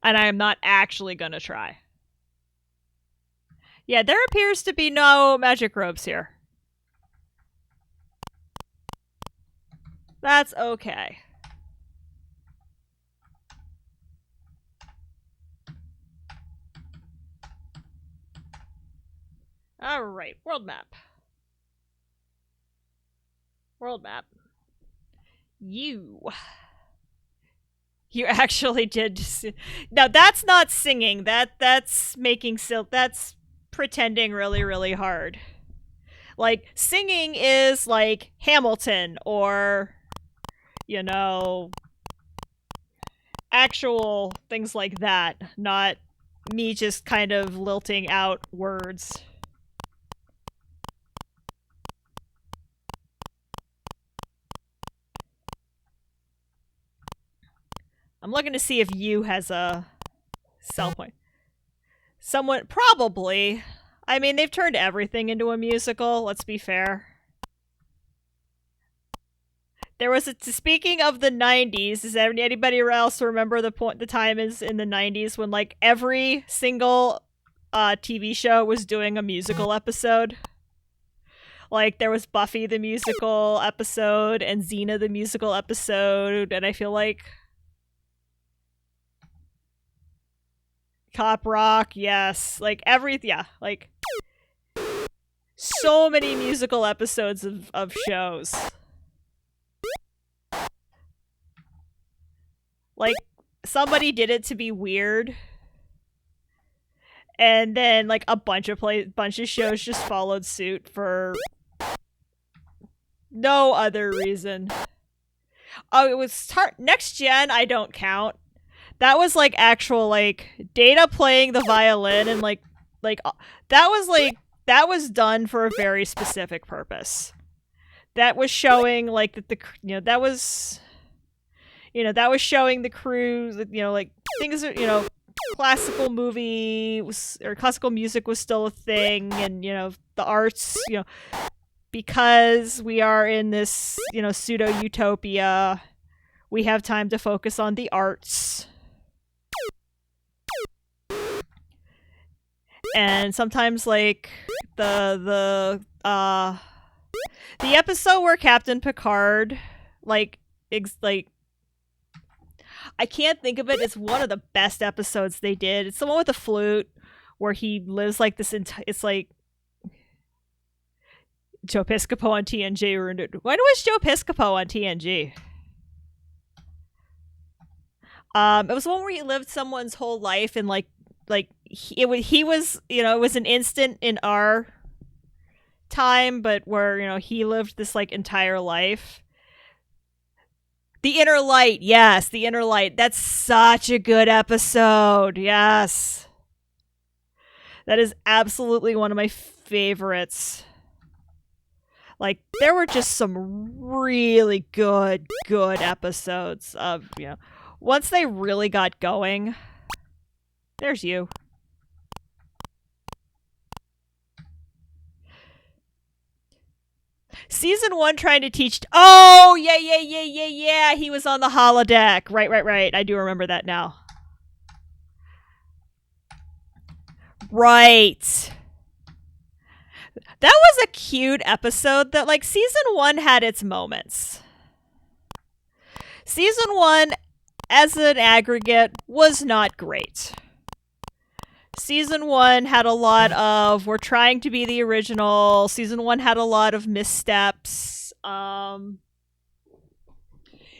And I am not actually gonna try. Yeah, there appears to be no magic robes here. That's okay. Alright, world map. World map. You actually did. Now that's not singing. That's making silk. That's pretending really, really hard. Like, singing is like Hamilton or, you know, actual things like that, not me just kind of lilting out words. I'm looking to see if you has a sell point. Someone, probably. I mean, they've turned everything into a musical, let's be fair. There was a, speaking of the 90s, does anybody else remember the time is in the 90s when like every single TV show was doing a musical episode? Like, there was Buffy the musical episode and Xena the musical episode, and I feel like Cop Rock, yes. Like, like, so many musical episodes of shows. Like, somebody did it to be weird, and then like a bunch of shows just followed suit for no other reason. Oh, it was Next Gen. I don't count. That was like actual like Data playing the violin and like that was done for a very specific purpose. That was showing like that that was showing the crew that like things are classical classical music was still a thing, and the arts because we are in this pseudo utopia, we have time to focus on the arts. And sometimes like the episode where Captain Picard I can't think of it. It's one of the best episodes they did. It's the one with the flute where he lives like this. It's like Joe Piscopo on TNG ruined it. When was Joe Piscopo on TNG? It was one where he lived someone's whole life, and it was an instant in our time, but where he lived this like entire life. The Inner Light, yes, The Inner Light. That's such a good episode. Yes. That is absolutely one of my favorites. Like, there were just some really good episodes of, once they really got going. There's you. Season 1 trying to teach... Oh, yeah. He was on the holodeck. Right. I do remember that now. Right. That was a cute episode that, like, Season 1 had its moments. Season 1, as an aggregate, was not great. Season 1 had a lot of, we're trying to be the original. Season 1 had a lot of missteps.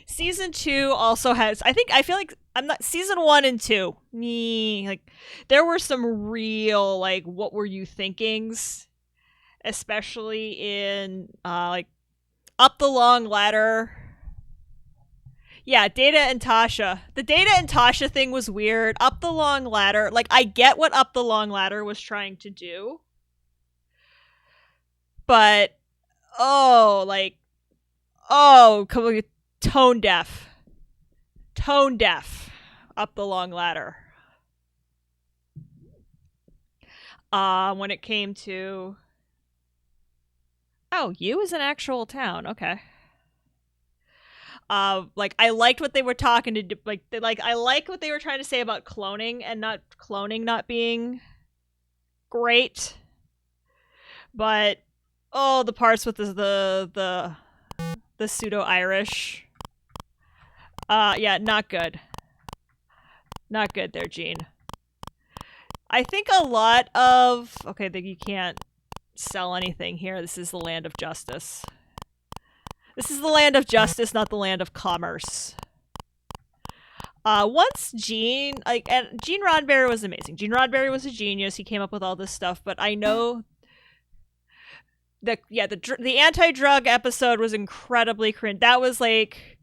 Season 2 also has, Season 1 and 2, there were some real, like, what were you thinkings? Especially in, Up the Long Ladder. Yeah, Data and Tasha. The Data and Tasha thing was weird. Up the Long Ladder. Like, I get what Up the Long Ladder was trying to do. But, tone deaf. Tone deaf. Up the Long Ladder. When it came to... Oh, you is an actual town. Okay. I liked what they were talking to, I like what they were trying to say about cloning and not being great. But the parts with the pseudo Irish, yeah, not good. Not good there, Gene. I think a lot of you can't sell anything here. This is the land of justice. This is the land of justice, not the land of commerce. Once Gene Roddenberry was amazing. Gene Roddenberry was a genius. He came up with all this stuff, but I know the anti-drug episode was incredibly cringe. That was like,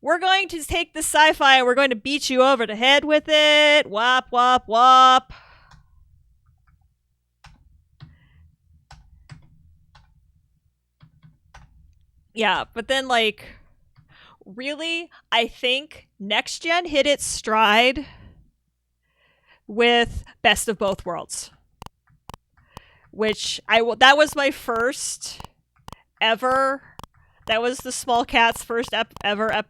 we're going to take the sci-fi and we're going to beat you over the head with it. Wop, wop, wop. Yeah, but then, like, really, I think Next Gen hit its stride with Best of Both Worlds, which that was my first ever. That was the Small Cat's first ever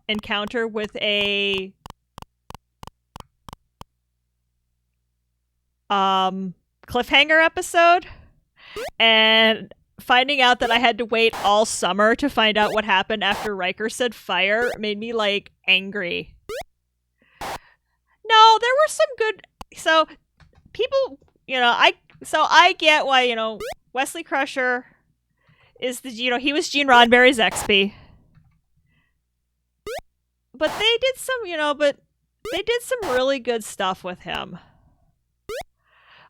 encounter with a cliffhanger episode, and finding out that I had to wait all summer to find out what happened after Riker said fire made me, like, angry. No, there were some good. So people, I get why, Wesley Crusher is he was Gene Roddenberry's XP. But they did some really good stuff with him.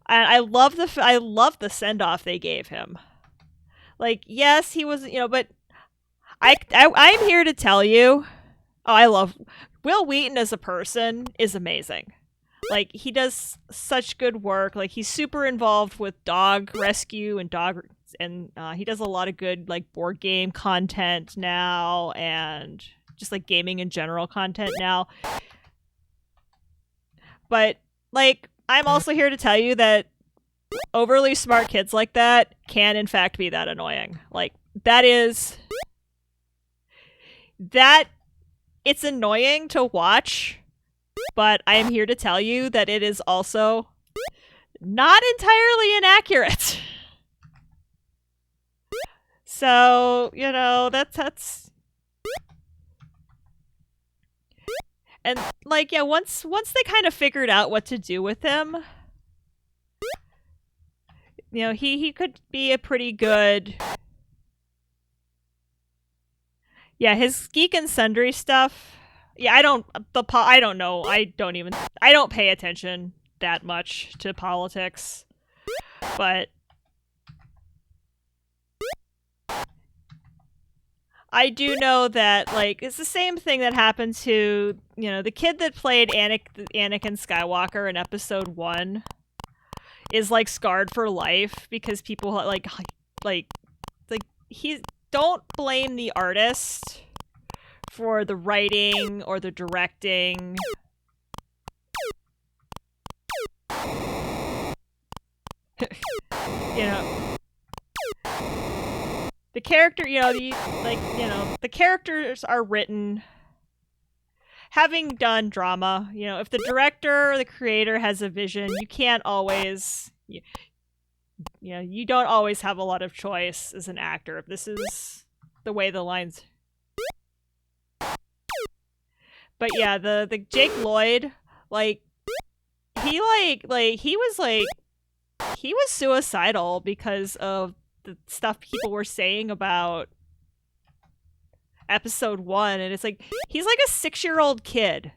And I love the send off they gave him. Like, yes, he was, but I'm here to tell you, I love Will Wheaton as a person is amazing. Like, he does such good work. Like, he's super involved with dog rescue and he does a lot of good, like, board game content now, and just, like, gaming in general content now. But, like, I'm also here to tell you that overly smart kids like that can, in fact, be that annoying. Like, it's annoying to watch, but I am here to tell you that it is also not entirely inaccurate. So, that's and, like, yeah, once they kind of figured out what to do with him, he could be a pretty good. Yeah, his Geek and Sundry stuff. Yeah, I don't know. I don't pay attention that much to politics. But I do know that, like, it's the same thing that happened to, the kid that played Anakin Skywalker in episode 1 is, like, scarred for life because people like don't blame the artist for the writing or the directing. The character, the characters are written having done drama. If the director or the creator has a vision, you can't always, you don't always have a lot of choice as an actor. If this is the way the lines. But yeah, the Jake Lloyd, like, he was suicidal because of the stuff people were saying about episode 1, and it's like, he's like a 6-year-old kid.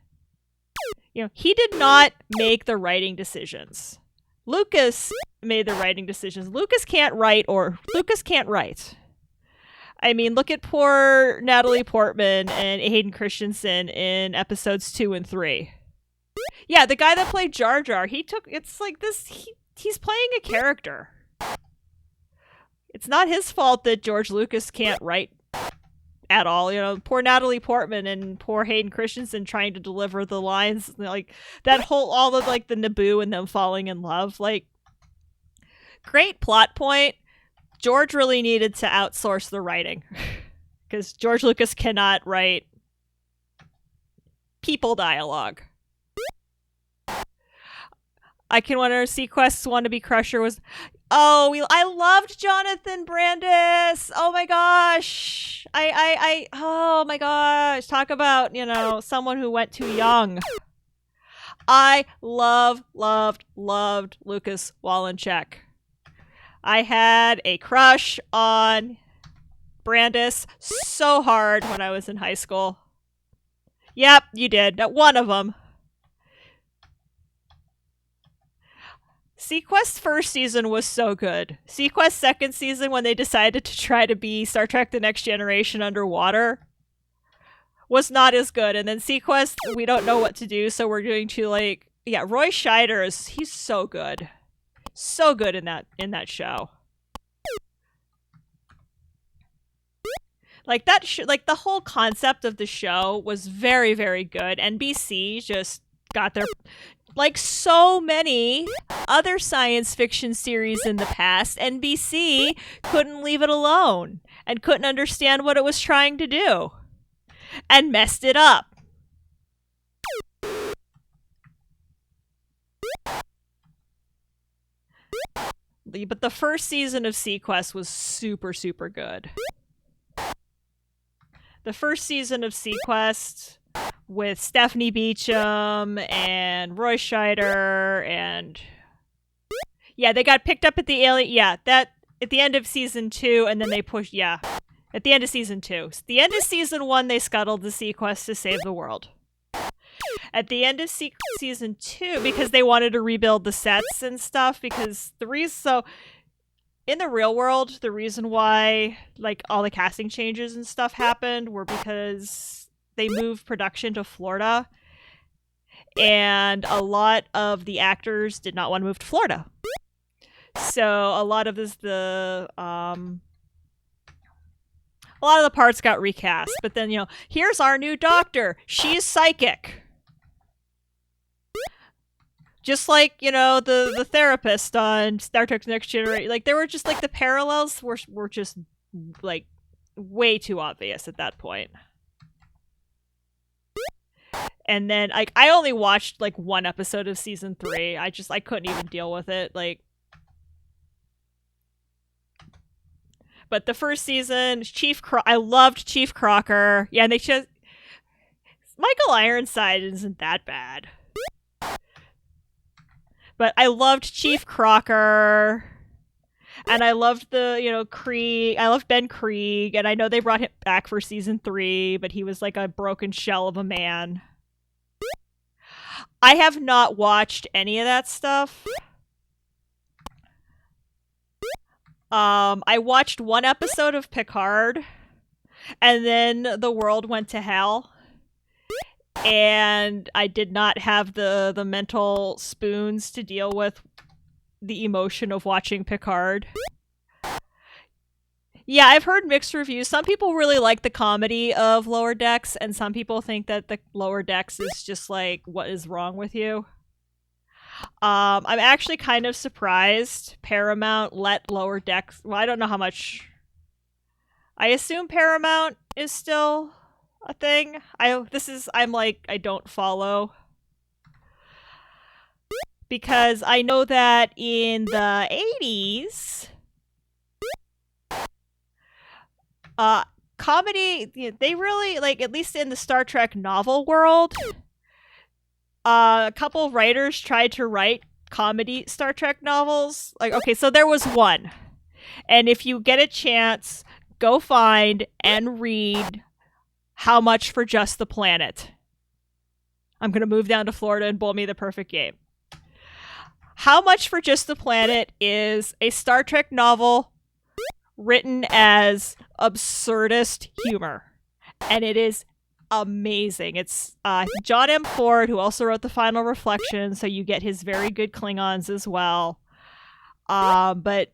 He did not make the writing decisions. Lucas made the writing decisions. Lucas can't write. I mean, look at poor Natalie Portman and Hayden Christensen in episodes 2 and 3. Yeah, the guy that played Jar Jar, it's like this, he's playing a character. It's not his fault that George Lucas can't write at all. Poor Natalie Portman and poor Hayden Christensen trying to deliver the lines, like, all of, like, the Naboo and them falling in love. Like, great plot point. George really needed to outsource the writing because George Lucas cannot write people dialogue. I Can Wonder Sequest's Wannabe Crusher was... I loved Jonathan Brandis. Oh my gosh. Oh my gosh. Talk about, someone who went too young. I loved Lucas Wallencheck. I had a crush on Brandis so hard when I was in high school. Yep, you did. One of them. Sequest's first season was so good. Sequest's second season, when they decided to try to be Star Trek The Next Generation underwater, was not as good. And then Sequest, we don't know what to do, so we're going to Roy Scheider he's so good. So good in that show. Like the whole concept of the show was very, very good. NBC just got their, like so many other science fiction series in the past, NBC couldn't leave it alone and couldn't understand what it was trying to do and messed it up. But the first season of Sequest was super, super good. The first season of Sequest with Stephanie Beacham and Roy Scheider and they got picked up at the alien. Yeah, that at the end of season 2, and then they pushed. Yeah, at the end of season 2. At the end of season 1, they scuttled the Sequest to save the world. At the end of season 2, because they wanted to rebuild the sets and stuff, because in the real world, the reason why like all the casting changes and stuff happened were because they moved production to Florida, and a lot of the actors did not want to move to Florida. So a lot of the parts got recast. But then, here's our new doctor. She's psychic. Just like, the therapist on Star Trek Next Generation. Like, there were just, like, the parallels were just, like, way too obvious at that point. And then, like, I only watched, like, one episode of season 3. I couldn't even deal with it. Like, but the first season, I loved Chief Crocker. Yeah, and they just... Michael Ironside isn't that bad. But I loved Chief Crocker, and I loved Krieg. I loved Ben Krieg, and I know they brought him back for season 3, but he was like a broken shell of a man. I have not watched any of that stuff. I watched one episode of Picard, and then the world went to hell. And I did not have the mental spoons to deal with the emotion of watching Picard. Yeah, I've heard mixed reviews. Some people really like the comedy of Lower Decks, and some people think that the Lower Decks is just like, what is wrong with you? I'm actually kind of surprised Paramount let Lower Decks... Well, I don't know how much... I assume Paramount is still a thing. I don't follow. Because I know that in the 80s, comedy, they really, like, at least in the Star Trek novel world, a couple of writers tried to write comedy Star Trek novels. Like, okay, so there was one. And if you get a chance, go find and read How Much for Just the Planet. I'm going to move down to Florida and bowl me the perfect game. How Much for Just the Planet is a Star Trek novel written as absurdist humor. And it is amazing. It's John M. Ford, who also wrote The Final Reflection, so you get his very good Klingons as well. But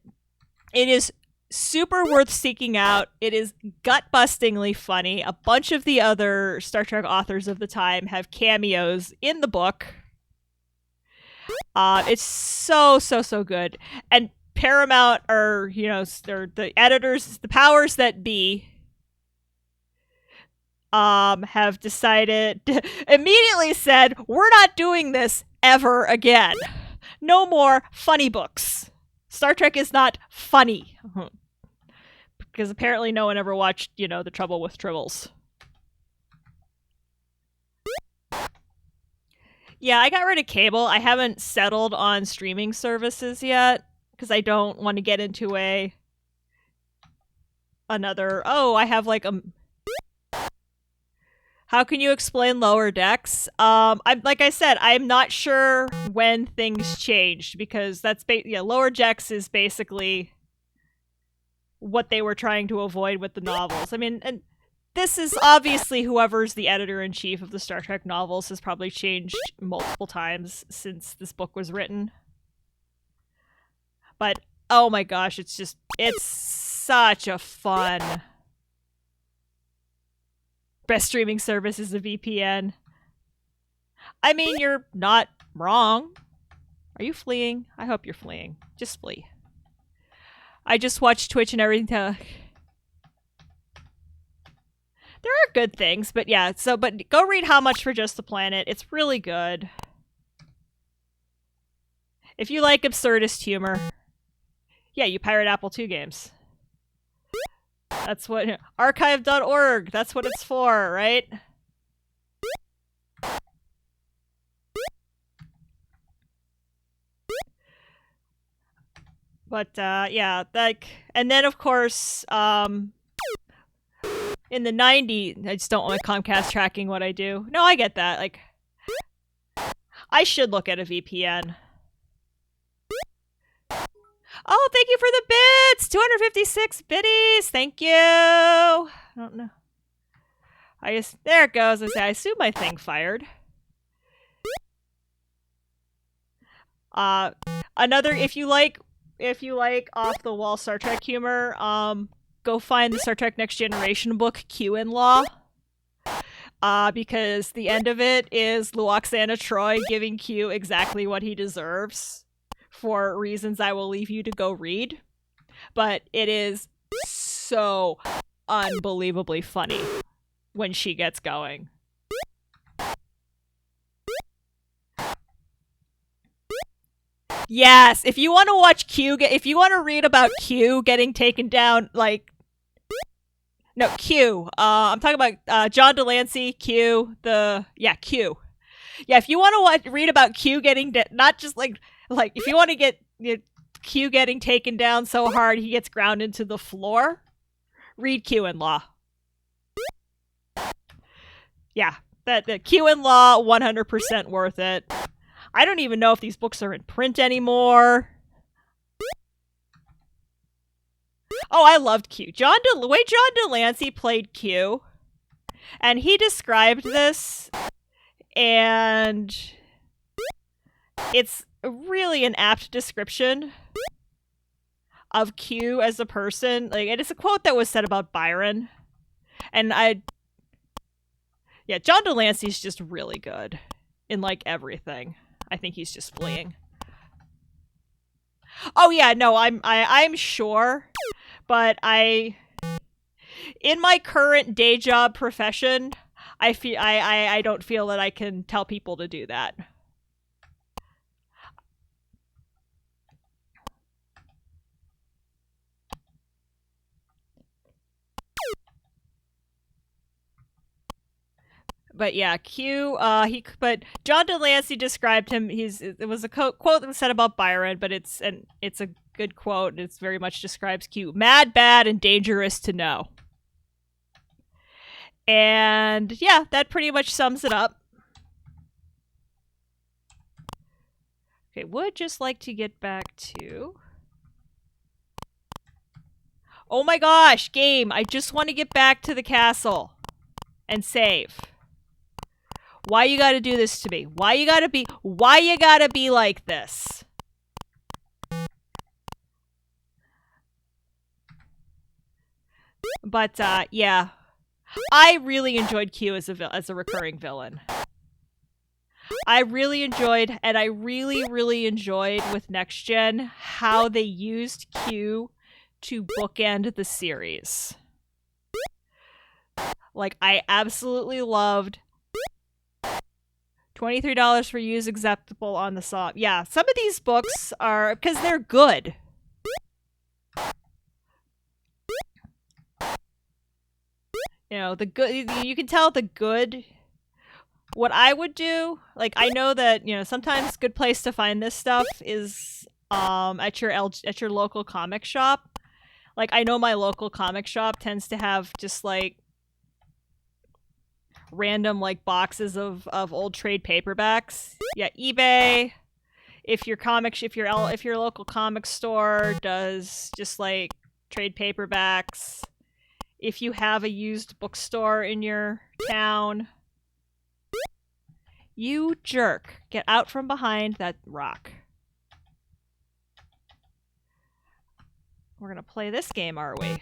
it is super worth seeking out. It is gut-bustingly funny. A bunch of the other Star Trek authors of the time have cameos in the book. It's so good. And Paramount are, they're the editors, the powers that be, have decided, immediately said, we're not doing this ever again. No more funny books. Star Trek is not funny. Because apparently no one ever watched, The Trouble with Tribbles. Yeah, I got rid of cable. I haven't settled on streaming services yet because I don't want to get into another. Oh, I have like How can you explain Lower Decks? I'm like I said, I'm not sure when things changed because that's Lower Decks is basically what they were trying to avoid with the novels. I mean, and this is obviously whoever's the editor-in-chief of the Star Trek novels has probably changed multiple times since this book was written. But oh my gosh, it's such a fun. Best streaming service is a VPN. I mean, you're not wrong. Are you fleeing? I hope you're fleeing. Just flee. I just watched Twitch and everything. There are good things, but yeah. But go read How Much for Just the Planet. It's really good. If you like absurdist humor, yeah, you pirate Apple II games. That's what archive.org. That's what it's for, right? But yeah, like, and then of course, in the 90s, I just don't want Comcast tracking what I do. No, I get that. Like, I should look at a VPN. Oh, thank you for the bits! 256 biddies! Thank you! I don't know. There it goes. I assume my thing fired. Another, if you like off-the-wall Star Trek humor, go find the Star Trek Next Generation book, Q-in-Law. Because the end of it is Luoxana Troi giving Q exactly what he deserves. For reasons I will leave you to go read. But it is so unbelievably funny when she gets going. Yes, if you want to watch if you want to read about Q getting taken down, like... No, Q. I'm talking about John Delancey, Q, Q. Yeah, if you want to read about Q getting... not just like, if you want to get Q getting taken down so hard he gets ground into the floor, read Q-in-Law. Yeah, the Q-in-Law, 100% worth it. I don't even know if these books are in print anymore. Oh, I loved Q. The way John Delancey played Q, and he described this, and it's really an apt description of Q as a person. Like, and it's a quote that was said about Byron. And John Delancey's just really good in like everything. I think he's just fleeing. Oh yeah, no, I'm sure, but in my current day job profession, I don't feel that I can tell people to do that. But yeah, Q. But John Delancey described him. It was a quote that was said about Byron, but it's a good quote. It very much describes Q: mad, bad, and dangerous to know. And yeah, that pretty much sums it up. Okay, would just like to get back to. Oh my gosh, game! I just want to get back to the castle and save. Why you gotta do this to me? Why you gotta be like this? But yeah, I really enjoyed Q as a recurring villain. I really enjoyed with Next Gen how they used Q to bookend the series. Like, I absolutely loved $23 for use acceptable on the song. Yeah, some of these books are, because they're good. You know, the good, you can tell the good. What I would do, like, I know that, you know, sometimes a good place to find this stuff is at your local comic shop. Like, I know my local comic shop tends to have just like random like boxes of old trade paperbacks. Yeah, eBay. If your local comic store does just like trade paperbacks. If you have a used bookstore in your town. You jerk. Get out from behind that rock. We're gonna play this game, are we?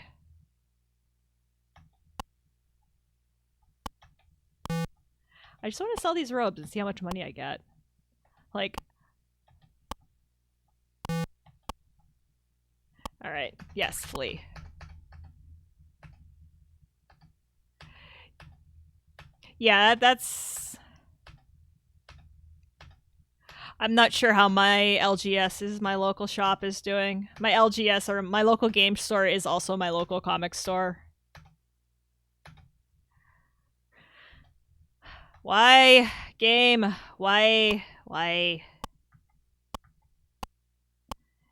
I just want to sell these robes and see how much money I get. Like... Alright. Yes, flee. Yeah, that's... I'm not sure how my LGS my local shop is doing. My LGS, or my local game store, is also my local comic store. Why? Game. Why?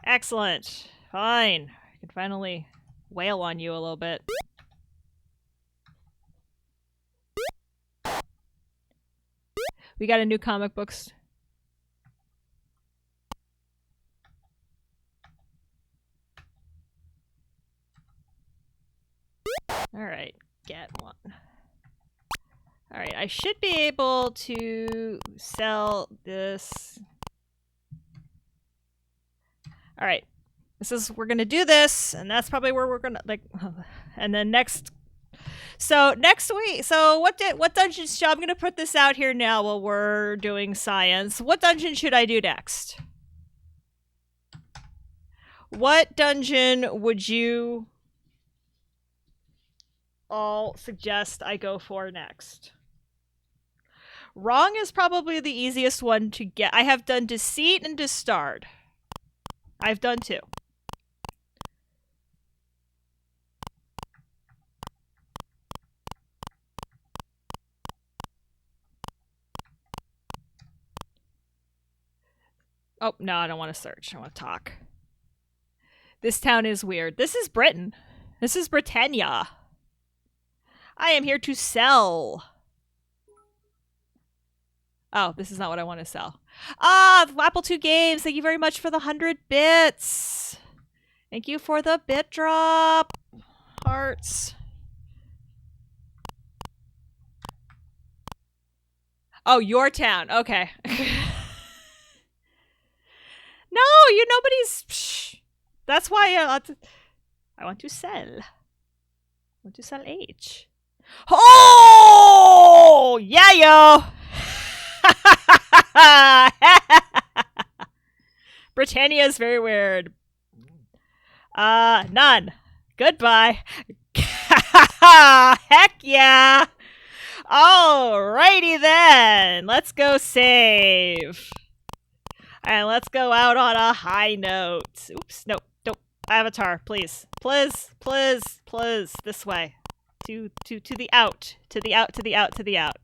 Excellent. Fine. I can finally wail on you a little bit. We got a new comic books. Alright, get one. Alright, I should be able to sell this. Alright, we're gonna do this, and that's probably where we're gonna, like, and then next week, what dungeon I'm gonna put this out here now while we're doing science. What dungeon should I do next? What dungeon would you all suggest I go for next? Wrong is probably the easiest one to get. I have done Deceit and Discard. I've done 2. Oh, no, I don't want to search. I want to talk. This town is weird. This is Britain. This is Britannia. I am here to sell. Oh, this is not what I want to sell. Ah, Apple II Games, thank you very much for the 100 bits. Thank you for the bit drop. Hearts. Oh, your town. Okay. No, nobody's... Psh. That's why I want to sell. I want to sell H. Oh! Yeah, yo! Britannia is very weird. None. Goodbye. Heck yeah! Alrighty then. Let's go save. And let's go out on a high note. Oops, no, don't. Avatar, please. Please. This way. To the out. To the out.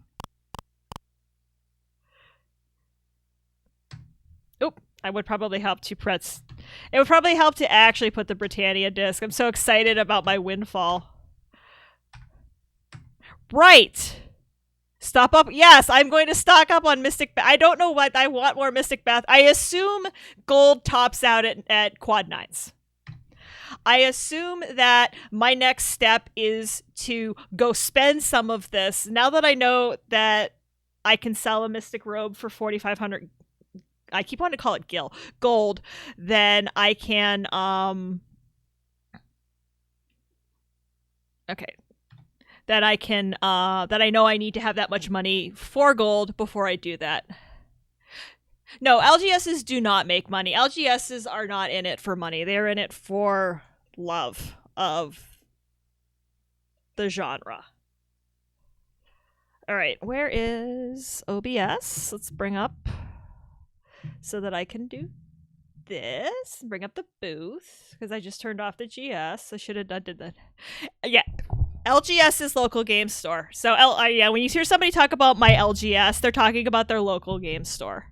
Oop, I would probably help to press. It would probably help to actually put the Britannia disc. I'm so excited about my windfall. Right! Stop up. Yes, I'm going to stock up on Mystic. I don't know what I want more Mystic Bath. I assume gold tops out at quad 9s. I assume that my next step is to go spend some of this. Now that I know that I can sell a Mystic Robe for 4,500, I keep wanting to call it gold, then I can, okay. That I can, that I know I need to have that much money for gold before I do that. No, LGSs do not make money. LGSs are not in it for money. They're in it for love of the genre. All right, where is OBS? Let's bring up so that I can do this. Bring up the booth because I just turned off the GS. I should have did that. Yeah. LGS is local game store. So, yeah, when you hear somebody talk about my LGS, they're talking about their local game store.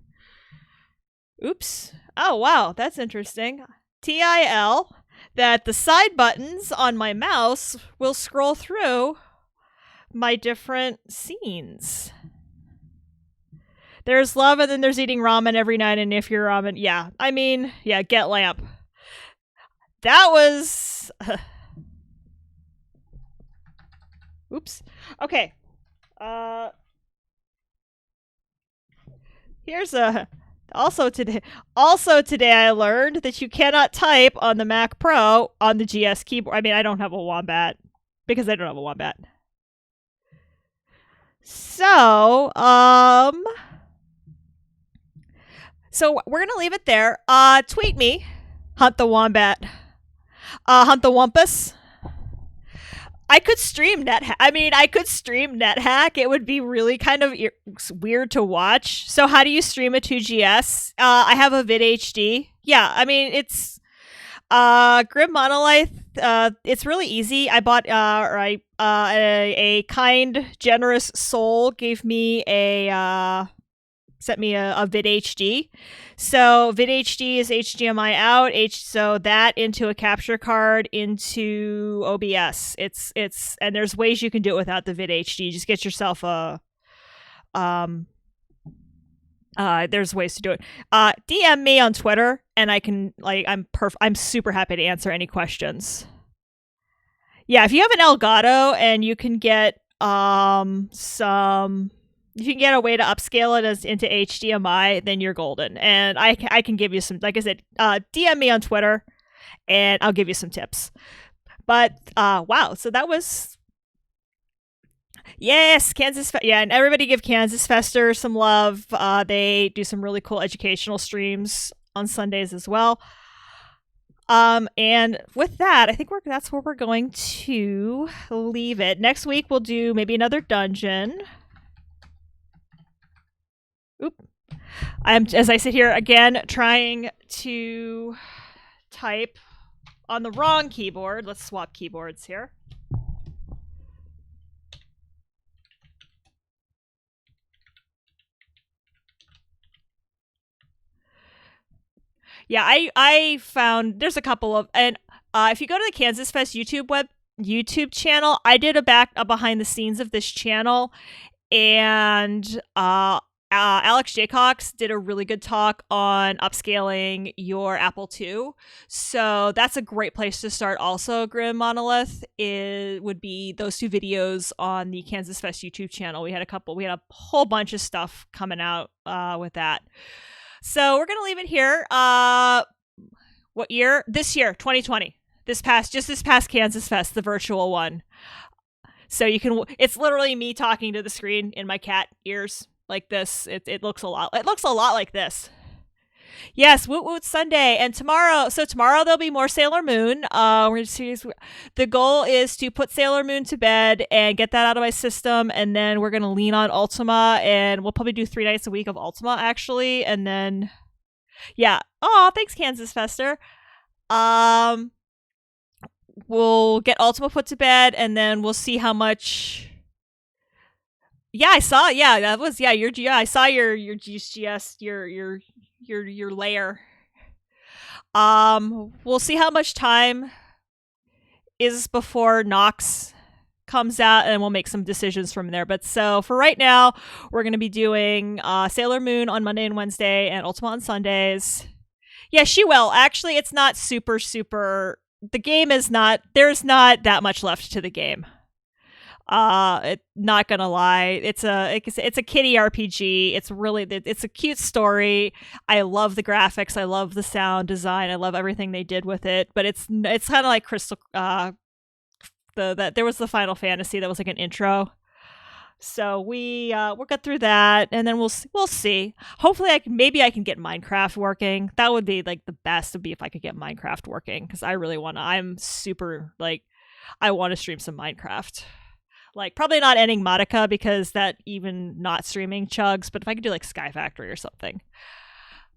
Oops. Oh, wow. That's interesting. TIL, that the side buttons on my mouse will scroll through my different scenes. There's love, and then there's eating ramen every night, and if you're ramen, yeah. I mean, yeah, get lamp. That was... Oops. Okay. Here's a... Also today I learned that you cannot type on the Mac Pro on the GS keyboard. I mean, I don't have a wombat because I don't have a wombat. So, so we're gonna leave it there. Tweet me, Hunt the Wombat, Hunt the Wumpus. I could stream I could stream NetHack. It would be really kind of weird to watch. So how do you stream a 2GS? I have a VidHD. Yeah, I mean, it's Grim Monolith. It's really easy. I bought a kind, generous soul gave me sent me a VidHD. So VidHD is HDMI out, so that into a capture card into OBS. It's and there's ways you can do it without the VidHD. Just get yourself a there's ways to do it. DM me on Twitter and I can I'm super happy to answer any questions. Yeah, if you have an Elgato and you can get if you can get a way to upscale it into HDMI, then you're golden. And I can give you some, like I said, DM me on Twitter, and I'll give you some tips. But, wow, so that was... Yes, yeah, and everybody give Kansas Fester some love. They do some really cool educational streams on Sundays as well. And with that, I think that's where we're going to leave it. Next week, we'll do maybe another dungeon. Oop. As I sit here again, trying to type on the wrong keyboard. Let's swap keyboards here. Yeah, I found there's a couple of, and if you go to the Kansas Fest YouTube channel, I did a behind the scenes of this channel, and Alex Jaycox did a really good talk on upscaling your Apple II. So that's a great place to start. Also, Grim Monolith would be those two videos on the Kansas Fest YouTube channel. We had a whole bunch of stuff coming out with that. So we're going to leave it here. What year? This year, 2020. This past Kansas Fest, the virtual one. So it's literally me talking to the screen in my cat ears. Like this, it looks a lot like this. Yes, Woot Woot Sunday, and tomorrow there'll be more Sailor Moon. The goal is to put Sailor Moon to bed and get that out of my system, and then we're gonna lean on Ultima, and we'll probably do 3 nights a week of Ultima actually, and then yeah. Oh, thanks, Kansas Fester. We'll get Ultima put to bed, and then we'll see how much. Yeah, I saw. Yeah, that was I saw your GS your layer. We'll see how much time is before Nox comes out, and we'll make some decisions from there. But so for right now, we're gonna be doing Sailor Moon on Monday and Wednesday, and Ultima on Sundays. Yeah, she will. Actually, it's not super. The game is not. There's not that much left to the game. Not gonna lie, it's a kiddie RPG. It's a cute story. I love the graphics, I love the sound design, I love everything they did with it. But it's kind of like Crystal. There was the Final Fantasy that was like an intro. So we'll get through that, and then we'll see. Hopefully, I can get Minecraft working. That would be like the best. Would be if I could get Minecraft working, because I really want to. I'm super I want to stream some Minecraft. Like, probably not Enigmatica, because that even not streaming chugs, but if I could do like Sky Factory or something.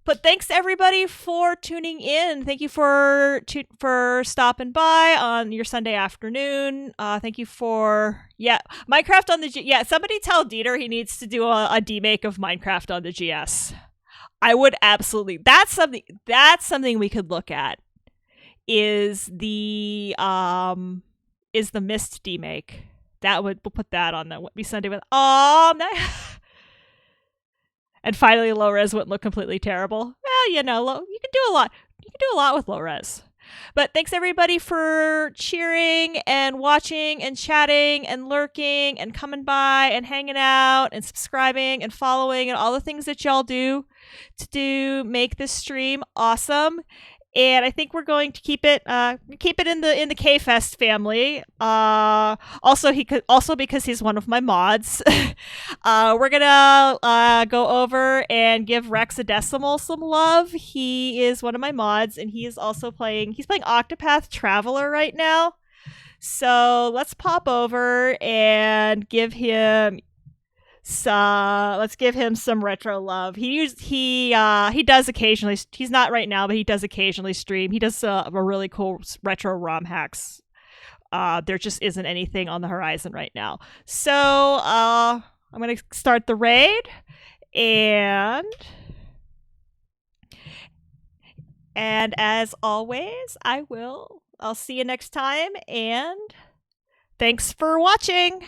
But thanks everybody for tuning in. Thank you for stopping by on your Sunday afternoon. Thank you for Minecraft on the somebody tell Dieter he needs to do a demake of Minecraft on the GS. I would absolutely. That's something we could look at. Is the Mist demake. That would, we'll put that on the Whitby Sunday with, oh, and finally low res wouldn't look completely terrible. Well, you know, you can do a lot. You can do a lot with low res. But thanks everybody for cheering and watching and chatting and lurking and coming by and hanging out and subscribing and following and all the things that y'all do to make this stream awesome. And I think we're going to keep it in the K-Fest family. Also because he's one of my mods. We're gonna go over and give Rexadecimal some love. He is one of my mods, and he is also playing Octopath Traveler right now. So let's pop over and give him let's give him some retro love. He does occasionally. He's not right now, but he does occasionally stream. He does a really cool retro ROM hacks. There just isn't anything on the horizon right now. So I'm gonna start the raid, and as always, I'll see you next time, and thanks for watching.